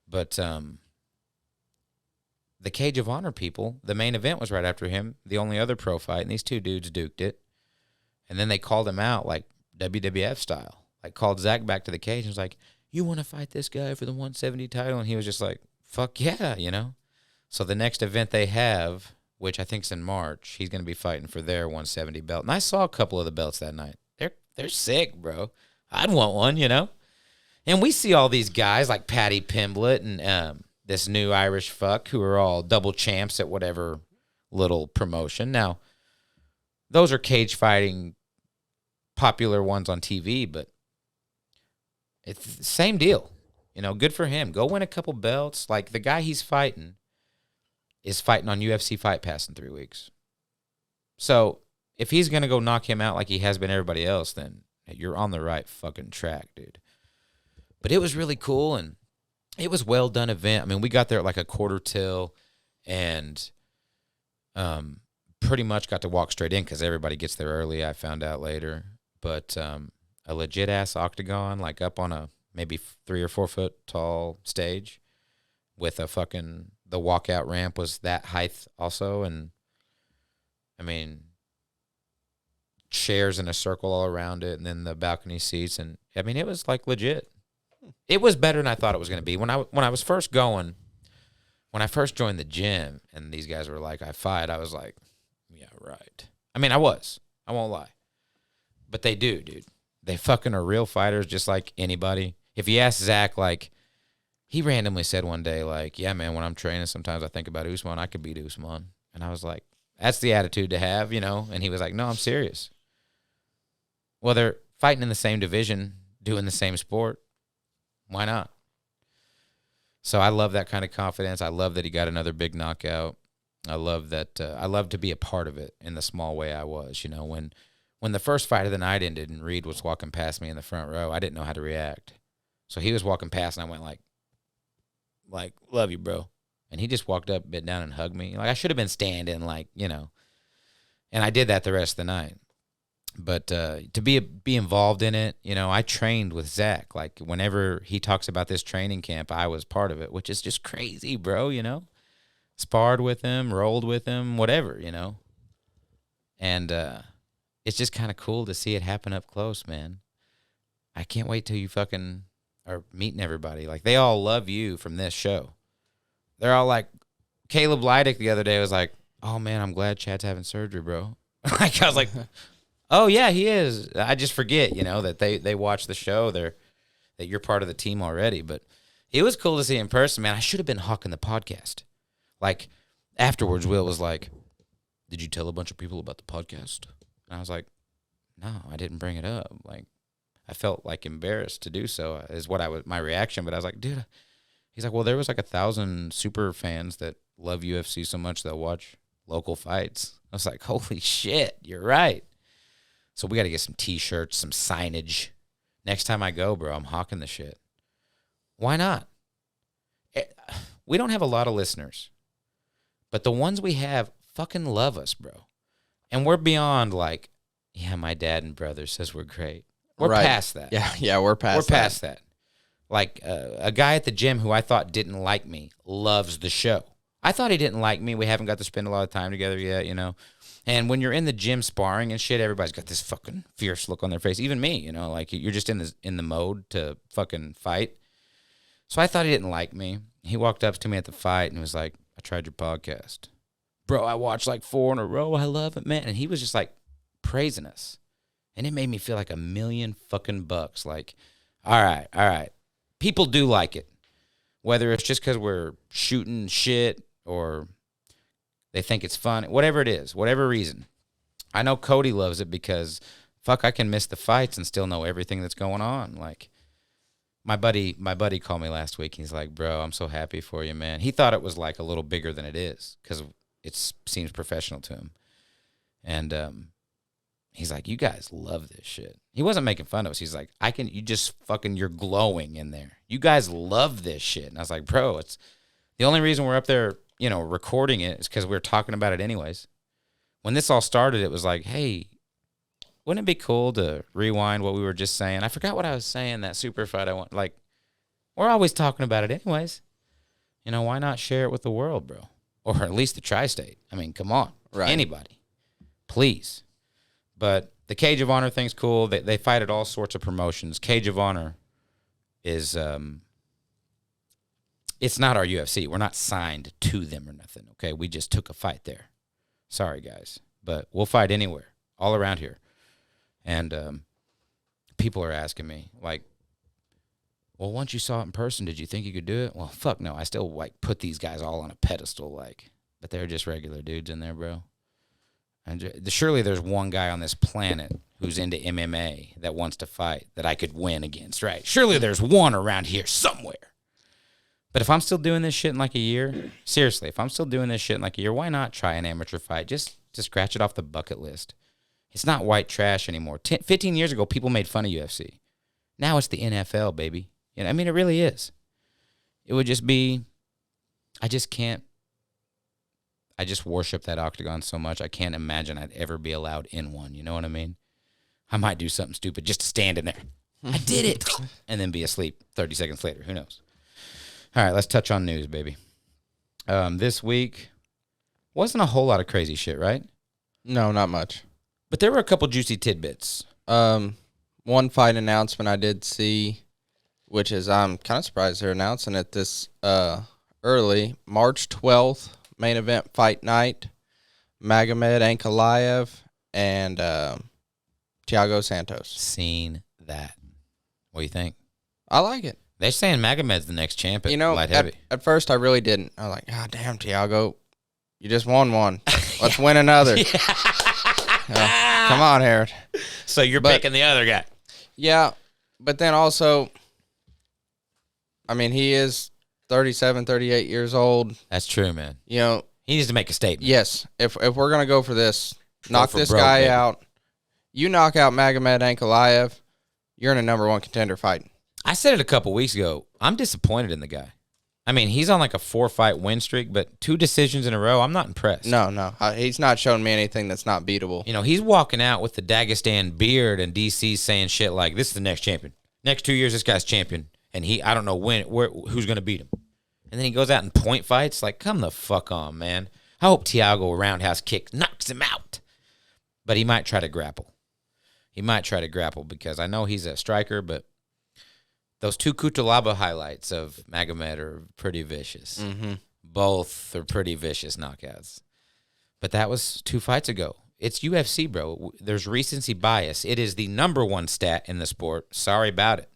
But the Cage of Honor people, the main event was right after him, the only other pro fight, and these two dudes duked it. And then they called him out like WWF style. Like called Zach back to the cage and was like, "You want to fight this guy for the 170 title?" And he was just like, "Fuck yeah," you know? So the next event they have, which I think is in March, he's going to be fighting for their 170 belt. And I saw a couple of the belts that night. They're sick, bro. I'd want one, you know? And we see all these guys like Paddy Pimblett and this new Irish fuck who are all double champs at whatever little promotion. Now, those are cage fighting popular ones on TV, but it's the same deal. You know, good for him. Go win a couple belts. Like the guy he's fighting is fighting on UFC Fight Pass in 3 weeks. So if he's going to go knock him out like he has been everybody else, then you're on the right fucking track, dude. But it was really cool, and it was well done event. I mean, we got there at like a quarter till, and pretty much got to walk straight in because everybody gets there early, I found out later. But a legit-ass octagon, like up on a maybe 3 or 4 foot tall stage with a fucking, the walkout ramp was that height also. And, I mean, chairs in a circle all around it, and then the balcony seats. And, I mean, it was like legit. It was better than I thought it was going to be. When I was first going, when I first joined the gym and these guys were like, "I fight," I was like, yeah, right. I mean, I won't lie. But they do, dude. They fucking are real fighters just like anybody. If you ask Zach, like, he randomly said one day, like, "Yeah, man, when I'm training, sometimes I think about Usman. I could beat Usman." And I was like, that's the attitude to have, you know? And he was like, "No, I'm serious." Well, they're fighting in the same division, doing the same sport. Why not? So I love that kind of confidence. I love that he got another big knockout. I love that. I love to be a part of it in the small way I was. You know, when the first fight of the night ended and Reed was walking past me in the front row, I didn't know how to react. So he was walking past, and I went like, "Love you, bro." And he just walked up, bit down, and hugged me. Like I should have been standing, like, you know. And I did that the rest of the night. But to be involved in it, you know, I trained with Zach. Like, whenever he talks about this training camp, I was part of it, which is just crazy, bro, you know? Sparred with him, rolled with him, whatever, you know? And it's just kind of cool to see it happen up close, man. I can't wait till you fucking are meeting everybody. Like, they all love you from this show. They're all like, Caleb Leidick the other day was like, "Oh, man, I'm glad Chad's having surgery, bro." Like, I was like... Oh, yeah, he is. I just forget, you know, that they watch the show. That you're part of the team already. But it was cool to see in person, man. I should have been hawking the podcast. Like, afterwards, Will was like, "Did you tell a bunch of people about the podcast?" And I was like, "No, I didn't bring it up." Like, I felt like embarrassed to do so is what my reaction. But I was like, "Dude," he's like, "Well, there was like 1,000 super fans that love UFC so much they'll watch local fights." I was like, "Holy shit, you're right." So we got to get some T-shirts, some signage. Next time I go, bro, I'm hawking the shit. Why not? We don't have a lot of listeners, but the ones we have fucking love us, bro. And we're beyond like, "Yeah, my dad and brother says we're great." We're past that. Yeah, we're past that. Like a guy at the gym who I thought didn't like me loves the show. I thought he didn't like me. We haven't got to spend a lot of time together yet, you know. And when you're in the gym sparring and shit, everybody's got this fucking fierce look on their face. Even me, you know, like you're just in the mode to fucking fight. So I thought he didn't like me. He walked up to me at the fight and was like, I tried your podcast. Bro, I watched like 4 in a row. I love it, man. And he was just like praising us. And it made me feel like $1,000,000 fucking bucks. Like, all right. People do like it. Whether it's just because we're shooting shit or they think it's fun, whatever it is, whatever reason. I know Cody loves it because, fuck, I can miss the fights and still know everything that's going on. Like, my buddy called me last week. He's like, bro, I'm so happy for you, man. He thought it was like a little bigger than it is because it seems professional to him. And he's like, you guys love this shit. He wasn't making fun of us. He's like, you're glowing in there. You guys love this shit. And I was like, bro, it's the only reason we're up there, you know, recording it is because we're talking about it anyways. When this all started, it was like, hey, wouldn't it be cool to rewind what we were just saying? I forgot what I was saying, that super fight I want. Like, we're always talking about it anyways. You know, why not share it with the world, bro? Or at least the tri-state. I mean, come on. Right. Anybody. Please. But the Cage of Honor thing's cool. They fight at all sorts of promotions. Cage of Honor is, it's not our UFC. We're not signed to them or nothing, okay? We just took a fight there. Sorry, guys. But we'll fight anywhere, all around here. And people are asking me, like, well, once you saw it in person, did you think you could do it? Well, fuck no. I still, like, put these guys all on a pedestal, like, but they're just regular dudes in there, bro. And surely there's one guy on this planet who's into MMA that wants to fight that I could win against, right? Surely there's one around here somewhere. But if I'm still doing this shit in like a year, seriously, if I'm still doing this shit in like a year, why not try an amateur fight? Just to scratch it off the bucket list. It's not white trash anymore. 15 years ago, people made fun of UFC. Now it's the NFL, baby. You know, I mean, it really is. It would just be, I just worship that octagon so much. I can't imagine I'd ever be allowed in one. You know what I mean? I might do something stupid just to stand in there. I did it. And then be asleep 30 seconds later. Who knows? All right, let's touch on news, baby. This week wasn't a whole lot of crazy shit, right? No, not much. But there were a couple juicy tidbits. One fight announcement I did see, which is I'm kind of surprised they're announcing it this early. March 12th, main event fight night. Magomed Ankalaev and Thiago Santos. Seen that. What do you think? I like it. They're saying Magomed's the next champ at You know, light heavy. at first I really didn't. I was like, God damn, Thiago, you just won one. Let's win another. Come on, Harold. So you're picking the other guy. Yeah, but then also, I mean, he is 37, 38 years old. That's true, man. You know, He needs to make a statement. yes, if we're going to go for this, knock for this broke, guy baby. out. You knock out Magomed Ankalaev, you're in a number one contender fight. I said it a couple weeks ago. I'm disappointed in the guy. I mean, he's on like a 4-fight win streak, but 2 decisions in a row. I'm not impressed. No. He's not showing me anything that's not beatable. You know, he's walking out with the Dagestan beard and DC saying shit like, this is the next champion. Next 2 years, this guy's champion. And I don't know who's going to beat him. And then he goes out and point fights. Like, come the fuck on, man. I hope Thiago roundhouse kick knocks him out. But he might try to grapple. Because I know he's a striker, but those 2 Kutalaba highlights of Magomed are pretty vicious. Mm-hmm. Both are pretty vicious knockouts. But that was 2 fights ago. It's UFC, bro. There's recency bias. It is the number 1 stat in the sport. Sorry about it.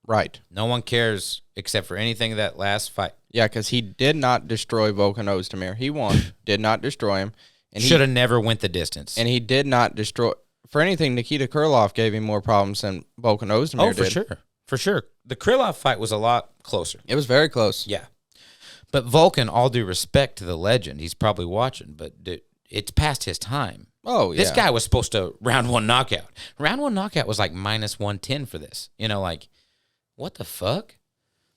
Right. No one cares except for anything that last fight. Yeah, because he did not destroy Volkan Ozdemir. He won. Did not destroy him. And Should have never went the distance. And he did not destroy. For anything, Nikita Krylov gave him more problems than Volkan Ozdemir did. For sure. The Krylov fight was a lot closer. It was very close. Yeah. But Volkan, all due respect to the legend, he's probably watching, but it's past his time. Oh, yeah. This guy was supposed to round 1 knockout. Round 1 knockout was like minus 110 for this. You know, like, what the fuck?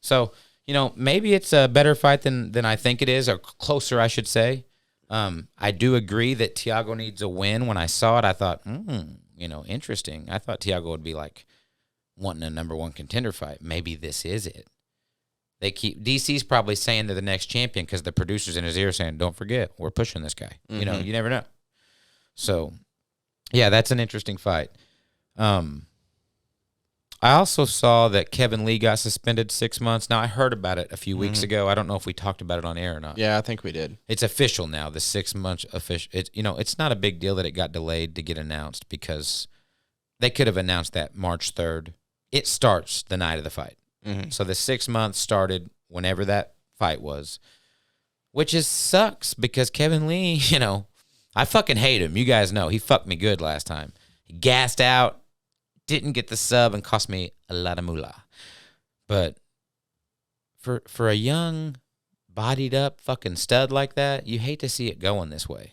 So, you know, maybe it's a better fight than I think it is, or closer, I should say. I do agree that Thiago needs a win. When I saw it, I thought, you know, interesting. I thought Thiago would be like wanting a number one contender fight. Maybe this is it. DC's probably saying they're the next champion because the producer's in his ear saying, don't forget, we're pushing this guy. Mm-hmm. You know, you never know. So, yeah, that's an interesting fight. I also saw that Kevin Lee got suspended 6 months. Now, I heard about it a few weeks ago. I don't know if we talked about it on air or not. Yeah, I think we did. It's official now, the 6 months official. It's not a big deal that it got delayed to get announced because they could have announced that March 3rd. It starts the night of the fight. Mm-hmm. So the 6 months started whenever that fight was, which sucks because Kevin Lee, I fucking hate him. You guys know. He fucked me good last time. He gassed out, didn't get the sub, and cost me a lot of moolah. But for a young, bodied up fucking stud like that, you hate to see it going this way.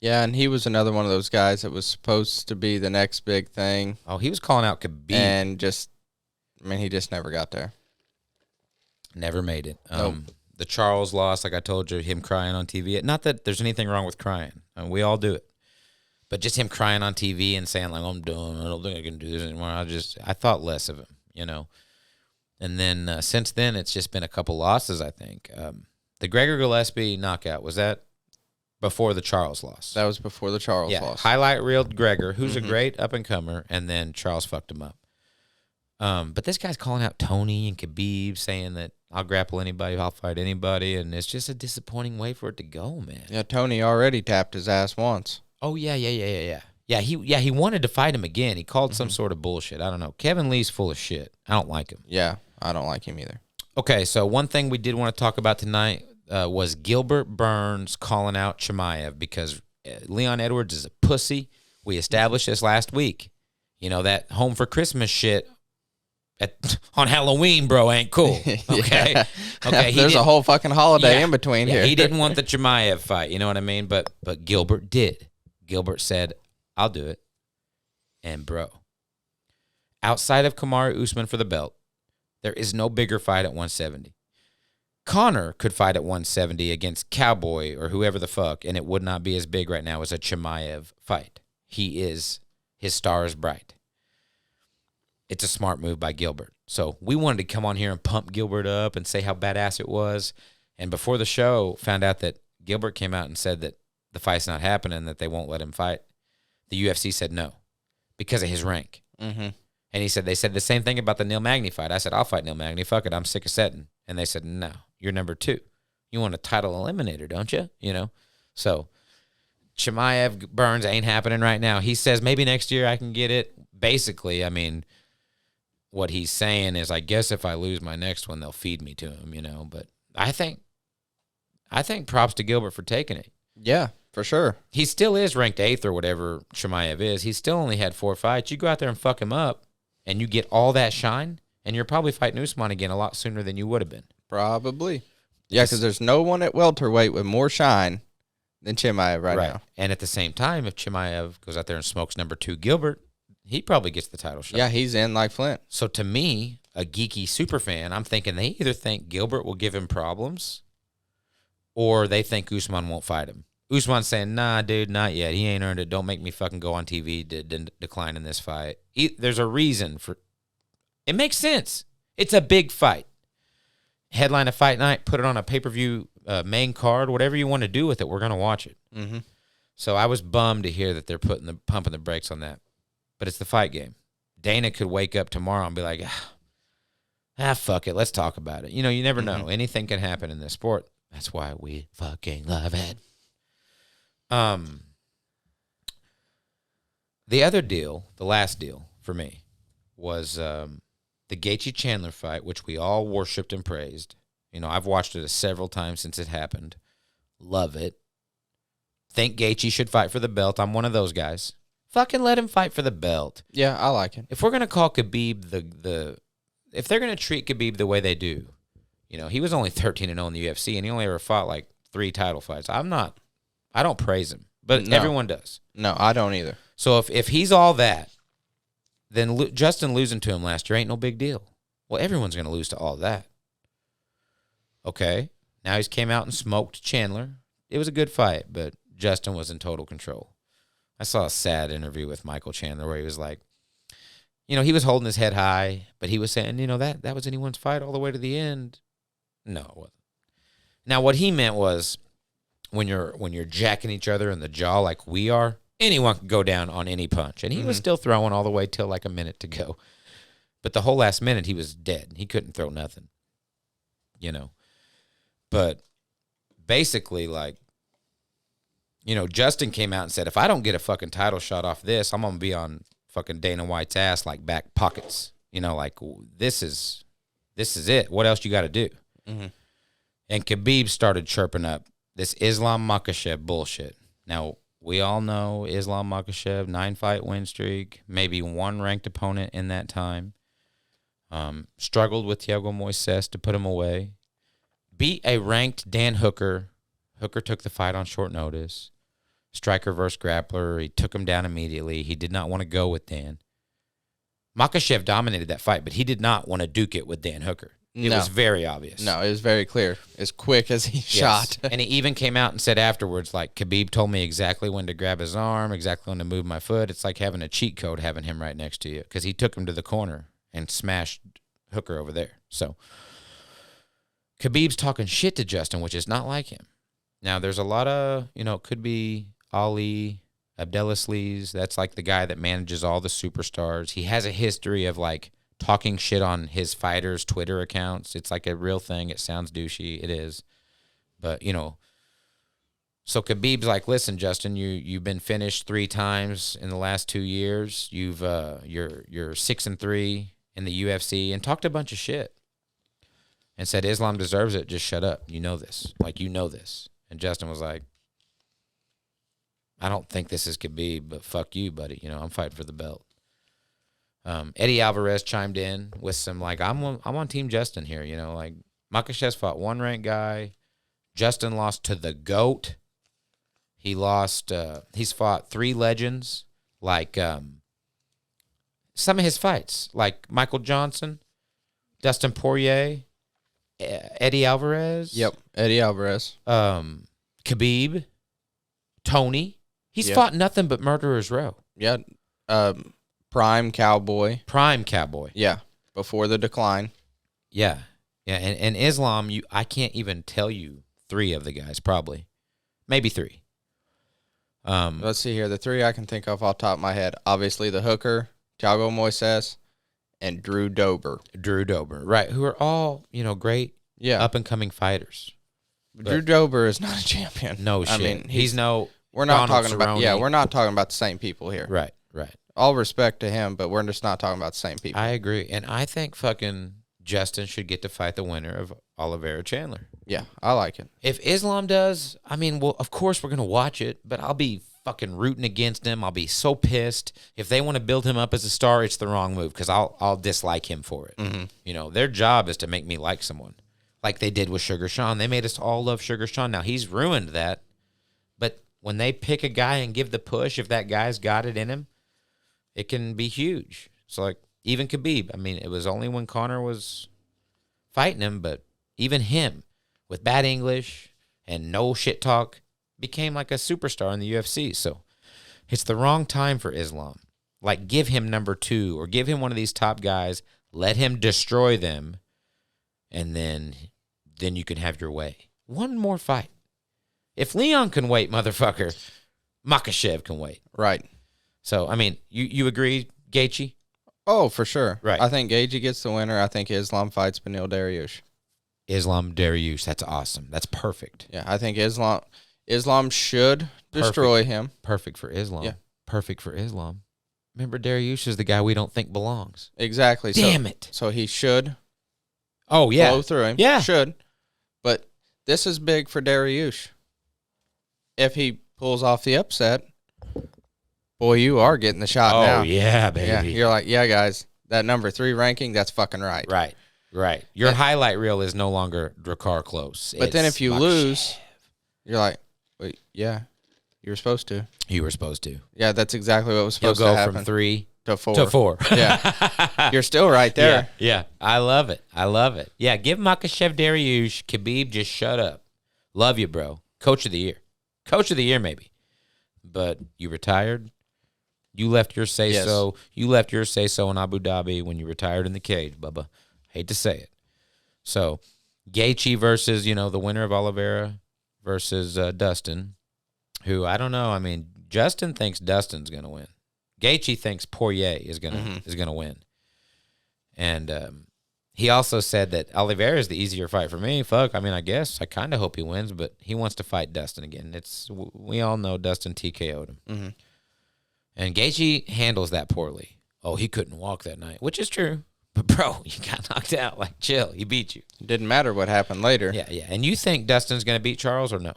Yeah, and he was another one of those guys that was supposed to be the next big thing. Oh, he was calling out Khabib. And he just never got there. Never made it. Nope. The Charles loss, like I told you, him crying on TV. Not that there's anything wrong with crying. We all do it. But just him crying on TV and saying, like, I'm done. I don't think I can do this anymore. I thought less of him, And then since then, it's just been a couple losses, I think. The Gregor Gillespie knockout, was that before the Charles loss? That was before the Charles loss. Highlight reeled Gregor, who's a great up-and-comer, and then Charles fucked him up. But this guy's calling out Tony and Khabib, saying that I'll grapple anybody, I'll fight anybody, and it's just a disappointing way for it to go, man. Yeah, Tony already tapped his ass once. Oh, yeah. Yeah, he wanted to fight him again. He called some sort of bullshit. I don't know. Kevin Lee's full of shit. I don't like him. Yeah, I don't like him either. Okay, so one thing we did want to talk about tonight was Gilbert Burns calling out Chimaev because Leon Edwards is a pussy. We established this last week. That home for Christmas shit on Halloween, bro, ain't cool. Okay? Yeah. Okay. There's a whole fucking holiday in between here. He didn't want the Chimaev fight, you know what I mean? But Gilbert did. Gilbert said, I'll do it. And, bro, outside of Kamaru Usman for the belt, there is no bigger fight at 170. Conor could fight at 170 against Cowboy or whoever the fuck, and it would not be as big right now as a Chimaev fight. His star is bright. It's a smart move by Gilbert. So we wanted to come on here and pump Gilbert up and say how badass it was. And before the show, found out that Gilbert came out and said that the fight's not happening, that they won't let him fight. The UFC said no because of his rank. Mm-hmm. And they said the same thing about the Neil Magny fight. I said, I'll fight Neil Magny. Fuck it, I'm sick of setting. And they said, no, you're number 2. You want a title eliminator, don't you? So Chimaev Burns ain't happening right now. He says maybe next year I can get it. Basically, what he's saying is, I guess if I lose my next one, they'll feed me to him, But I think props to Gilbert for taking it. Yeah, for sure. He still is ranked 8th or whatever Chimaev is. He's still only had 4 fights. You go out there and fuck him up, and you get all that shine, and you're probably fighting Usman again a lot sooner than you would have been. Probably. Yeah, because there's no one at welterweight with more shine than Chimaev right now. And at the same time, if Chimaev goes out there and smokes number 2 Gilbert, he probably gets the title shot. Yeah, he's in like Flint. So to me, a geeky super fan, I'm thinking they either think Gilbert will give him problems or they think Usman won't fight him. Usman's saying, nah, dude, not yet. He ain't earned it. Don't make me fucking go on TV to decline in this fight. There's a reason for it. Makes sense. It's a big fight. Headline a fight night, put it on a pay-per-view main card, whatever you want to do with it, we're going to watch it. Mm-hmm. So I was bummed to hear that they're pumping the brakes on that. But it's the fight game. Dana could wake up tomorrow and be like, fuck it. Let's talk about it. You never know. Anything can happen in this sport. That's why we fucking love it. The other deal, the last deal for me, was the Gaethje Chandler fight, which we all worshipped and praised. I've watched it several times since it happened. Love it. Think Gaethje should fight for the belt. I'm one of those guys. Fucking let him fight for the belt. Yeah, I like it. If we're gonna call Khabib if they're gonna treat Khabib the way they do, he was only 13-0 in the UFC, and he only ever fought like 3 title fights. I don't praise him, but everyone does. No, I don't either. So if he's all that, then Justin losing to him last year ain't no big deal. Well, everyone's gonna lose to all that. Okay, now he's came out and smoked Chandler. It was a good fight, but Justin was in total control. I saw a sad interview with Michael Chandler where he was like, you know, he was holding his head high, but he was saying, you know, that was anyone's fight all the way to the end. No, it wasn't. Now, what he meant was when you're jacking each other in the jaw like we are, anyone can go down on any punch. And he was still throwing all the way till like a minute to go. But the whole last minute, he was dead. He couldn't throw nothing, you know. But basically, like, you know, Justin came out and said, if I don't get a fucking title shot off this, I'm going to be on fucking Dana White's ass like back pockets. You know, like, this is it. What else you got to do? Mm-hmm. And Khabib started chirping up this Islam Makhachev bullshit. Now, we all know Islam Makhachev, 9-fight win streak, maybe one ranked opponent in that time. Struggled with Thiago Moises to put him away. Beat a ranked Dan Hooker. Hooker took the fight on short notice. Striker versus grappler. He took him down immediately. He did not want to go with Dan. Makhachev dominated that fight, but he did not want to duke it with Dan Hooker. It was very obvious. No, it was very clear. As quick as he shot. And he even came out and said afterwards, like, Khabib told me exactly when to grab his arm, exactly when to move my foot. It's like having a cheat code having him right next to you because he took him to the corner and smashed Hooker over there. So Khabib's talking shit to Justin, which is not like him. Now, there's a lot of, you know, it could be Ali, Abdelaziz. That's like the guy that manages all the superstars. He has a history of, like, talking shit on his fighters' Twitter accounts. It's like a real thing. It sounds douchey. It is. But, you know, so Khabib's like, listen, Justin, you've been finished 3 times in the last 2 years. You're 6-3 in the UFC and talked a bunch of shit and said Islam deserves it. Just shut up. You know this. Like, you know this. And Justin was like, I don't think this is Khabib, but fuck you, buddy. You know, I'm fighting for the belt. Eddie Alvarez chimed in with some, like, I'm on Team Justin here, you know, like, Makhachev fought one ranked guy. Justin lost to the GOAT. He lost, he's fought 3 legends, like, some of his fights, like Michael Johnson, Dustin Poirier, Eddie Alvarez. Yep, Eddie Alvarez. Khabib, Tony. He's fought nothing but Murderer's Row. Yeah, Prime Cowboy. Yeah, before the decline. Yeah. And Islam, I can't even tell you 3 of the guys, probably. Maybe 3. Let's see here. The 3 I can think of off the top of my head. Obviously, the Hooker, Thiago Moises, and Drew Dober. Right, who are all, you know, great up-and-coming fighters. But Drew Dober is not a champion. No shit. I mean, he's no we're not Donald talking about Cerrone. we're not talking about the same people here. Right. All respect to him, but we're just not talking about the same people. I agree. And I think fucking Justin should get to fight the winner of Oliveira Chandler. Yeah, I like it. If Islam does, I mean, well, of course we're going to watch it, but I'll be fucking rooting against him. I'll be so pissed. If they want to build him up as a star, it's the wrong move because I'll dislike him for it. Mm-hmm. You know, their job is to make me like someone, like they did with Sugar Sean. They made us all love Sugar Sean. Now, he's ruined that, but when they pick a guy and give the push, if that guy's got it in him, it can be huge. So, like, even Khabib, I mean, it was only when Conor was fighting him, but even him, with bad English and no shit talk, became like a superstar in the UFC. So, it's the wrong time for Islam. Like, give him number 2 or give him one of these top guys, let him destroy them, and then you can have your way. One more fight. If Leon can wait, motherfucker, Makhachev can wait. Right. So, I mean, you agree, Gaethje? Oh, for sure. Right. I think Gaethje gets the winner. I think Islam fights Beneil Dariush. Islam Dariush. That's awesome. That's perfect. Yeah, I think Islam should destroy him. Perfect for Islam. Yeah. Perfect for Islam. Remember, Dariush is the guy we don't think belongs. Exactly. Damn it. So he should flow through him. Yeah. Should. But this is big for Dariush. If he pulls off the upset, boy, you are getting the shot now. Oh, yeah, baby. Yeah, you're like, yeah, guys, that number 3 ranking, that's fucking right. Right. Your highlight reel is no longer Drakkar Close. But then if you lose, you're like, wait, yeah, you were supposed to. You were supposed to. Yeah, that's exactly what was supposed You'll to go happen. from 3 to 4. To 4. Yeah. You're still right there. Yeah. I love it. Yeah, give Makhachev Dariush. Khabib, just shut up. Love you, bro. Coach of the year. Maybe. But you retired. You left your say Yes. so. You left your say so in Abu Dhabi when you retired in the cage, Bubba. Hate to say it. So, Gaethje versus the winner of Oliveira versus Dustin, who I don't know. I mean, Justin thinks Dustin's gonna win. Gaethje thinks Poirier is gonna win, and he also said that Oliveira is the easier fight for me. Fuck, I mean, I guess I kind of hope he wins, but he wants to fight Dustin again. We all know Dustin TKO'd him. Mm-hmm. And Gaethje handles that poorly. Oh, he couldn't walk that night, which is true. But, bro, you got knocked out. Like, chill. He beat you. Didn't matter what happened later. Yeah, yeah. And you think Dustin's going to beat Charles or no?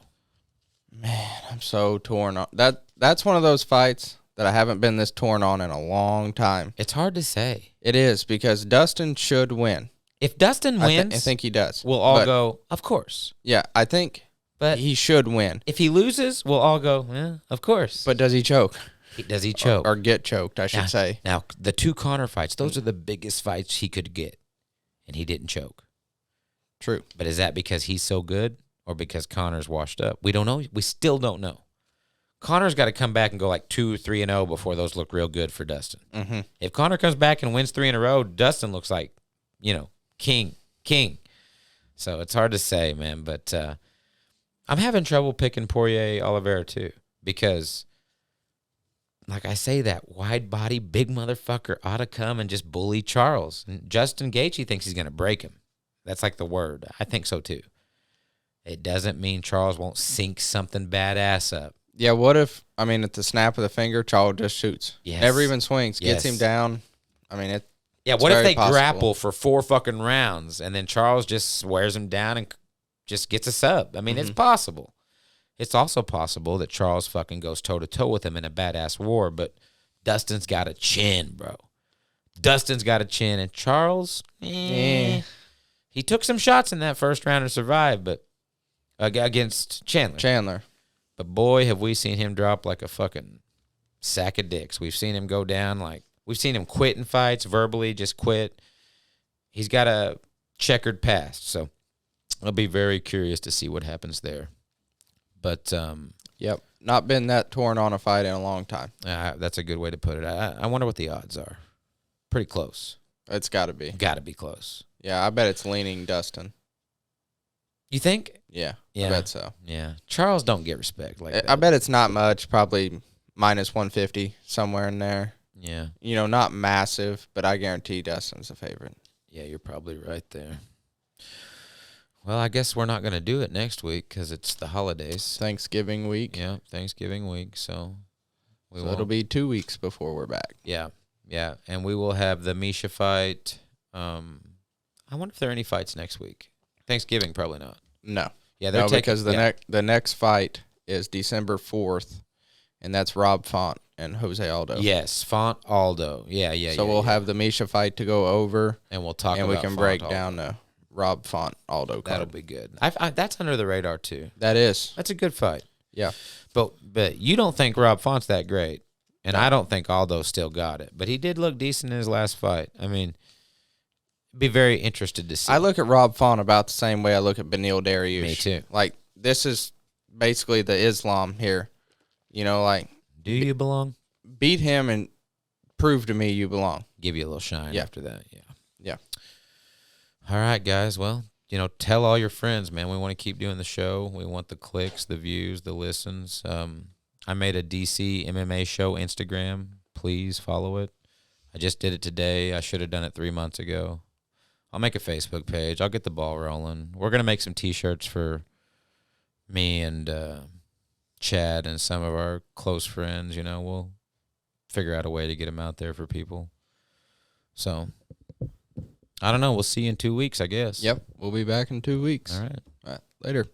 Man, I'm so torn on. That's one of those fights that I haven't been this torn on in a long time. It's hard to say. It is, because Dustin should win. If Dustin wins, I think he does. We'll all go, of course. Yeah, I think But he should win. if he loses, we'll all go, of course. But does he choke? Does he choke? Or get choked, I should say. Now, the two Conor fights, those are the biggest fights he could get, and he didn't choke. True. But is that because he's so good or because Conor's washed up? We don't know. We still don't know. Conor's got to come back and go like 2-3-0 before those look real good for Dustin. Mm-hmm. If Conor comes back and wins 3 in a row, Dustin looks like, king. So it's hard to say, man. But I'm having trouble picking Poirier Oliveira too, because like I say, that wide body, big motherfucker ought to come and just bully Charles. And Justin Gaethje thinks he's going to break him. That's like the word. I think so too. It doesn't mean Charles won't sink something badass up. Yeah, what if, at the snap of the finger, Charles just shoots? Yes. Never even swings, gets Yes. him down. Yeah, what if very they possible. grapple for 4 fucking rounds and then Charles just wears him down and just gets a sub? It's possible. It's also possible that Charles fucking goes toe-to-toe with him in a badass war, but Dustin's got a chin, bro. Dustin's got a chin, and Charles, he took some shots in that first round and survived, but against Chandler. But boy, have we seen him drop like a fucking sack of dicks. We've seen him go down we've seen him quit in fights, verbally just quit. He's got a checkered past, so I'll be very curious to see what happens there. But Yep, not been that torn on a fight in a long time. that's a good way to put it. I wonder what the odds are. Pretty close. It's got to be. Got to be close. Yeah, I bet it's leaning Dustin. You think? Yeah, Yeah. I bet so. Yeah. Charles don't get respect like that. I bet it's not much, probably minus 150, somewhere in there. Yeah. Not massive, but I guarantee Dustin's a favorite. Yeah, you're probably right there. Well, I guess we're not going to do it next week because it's the holidays. Thanksgiving week. Yeah, Thanksgiving week. So It'll be 2 weeks before we're back. Yeah, yeah. And we will have the Misha fight. I wonder if there are any fights next week. Thanksgiving, probably not. No. Yeah, they're taking, because the next fight is December 4th, and that's Rob Font and Jose Aldo. Yes, Font Aldo. Yeah. So we'll have the Misha fight to go over, and we'll talk and about we can Font break Aldo. down the Rob Font Aldo card. That'll be good. That's under the radar too. That is. That's a good fight. Yeah. But you don't think Rob Font's that great, and I don't think Aldo still got it. But he did look decent in his last fight. Be very interested to see. I look at Rob Font about the same way I look at Beneil Dariush. Me too. Like, this is basically the Islam here. Do you belong? Beat him and prove to me you belong. Give you a little shine after that. Yeah. Yeah. All right, guys. Well, tell all your friends, man. We want to keep doing the show. We want the clicks, the views, the listens. I made a DC MMA show Instagram. Please follow it. I just did it today. I should have done it 3 months ago. I'll make a Facebook page. I'll get the ball rolling. We're going to make some T-shirts for me and Chad and some of our close friends. We'll figure out a way to get them out there for people. So, I don't know. We'll see you in 2 weeks, I guess. Yep. We'll be back in 2 weeks. All right. All right. Later.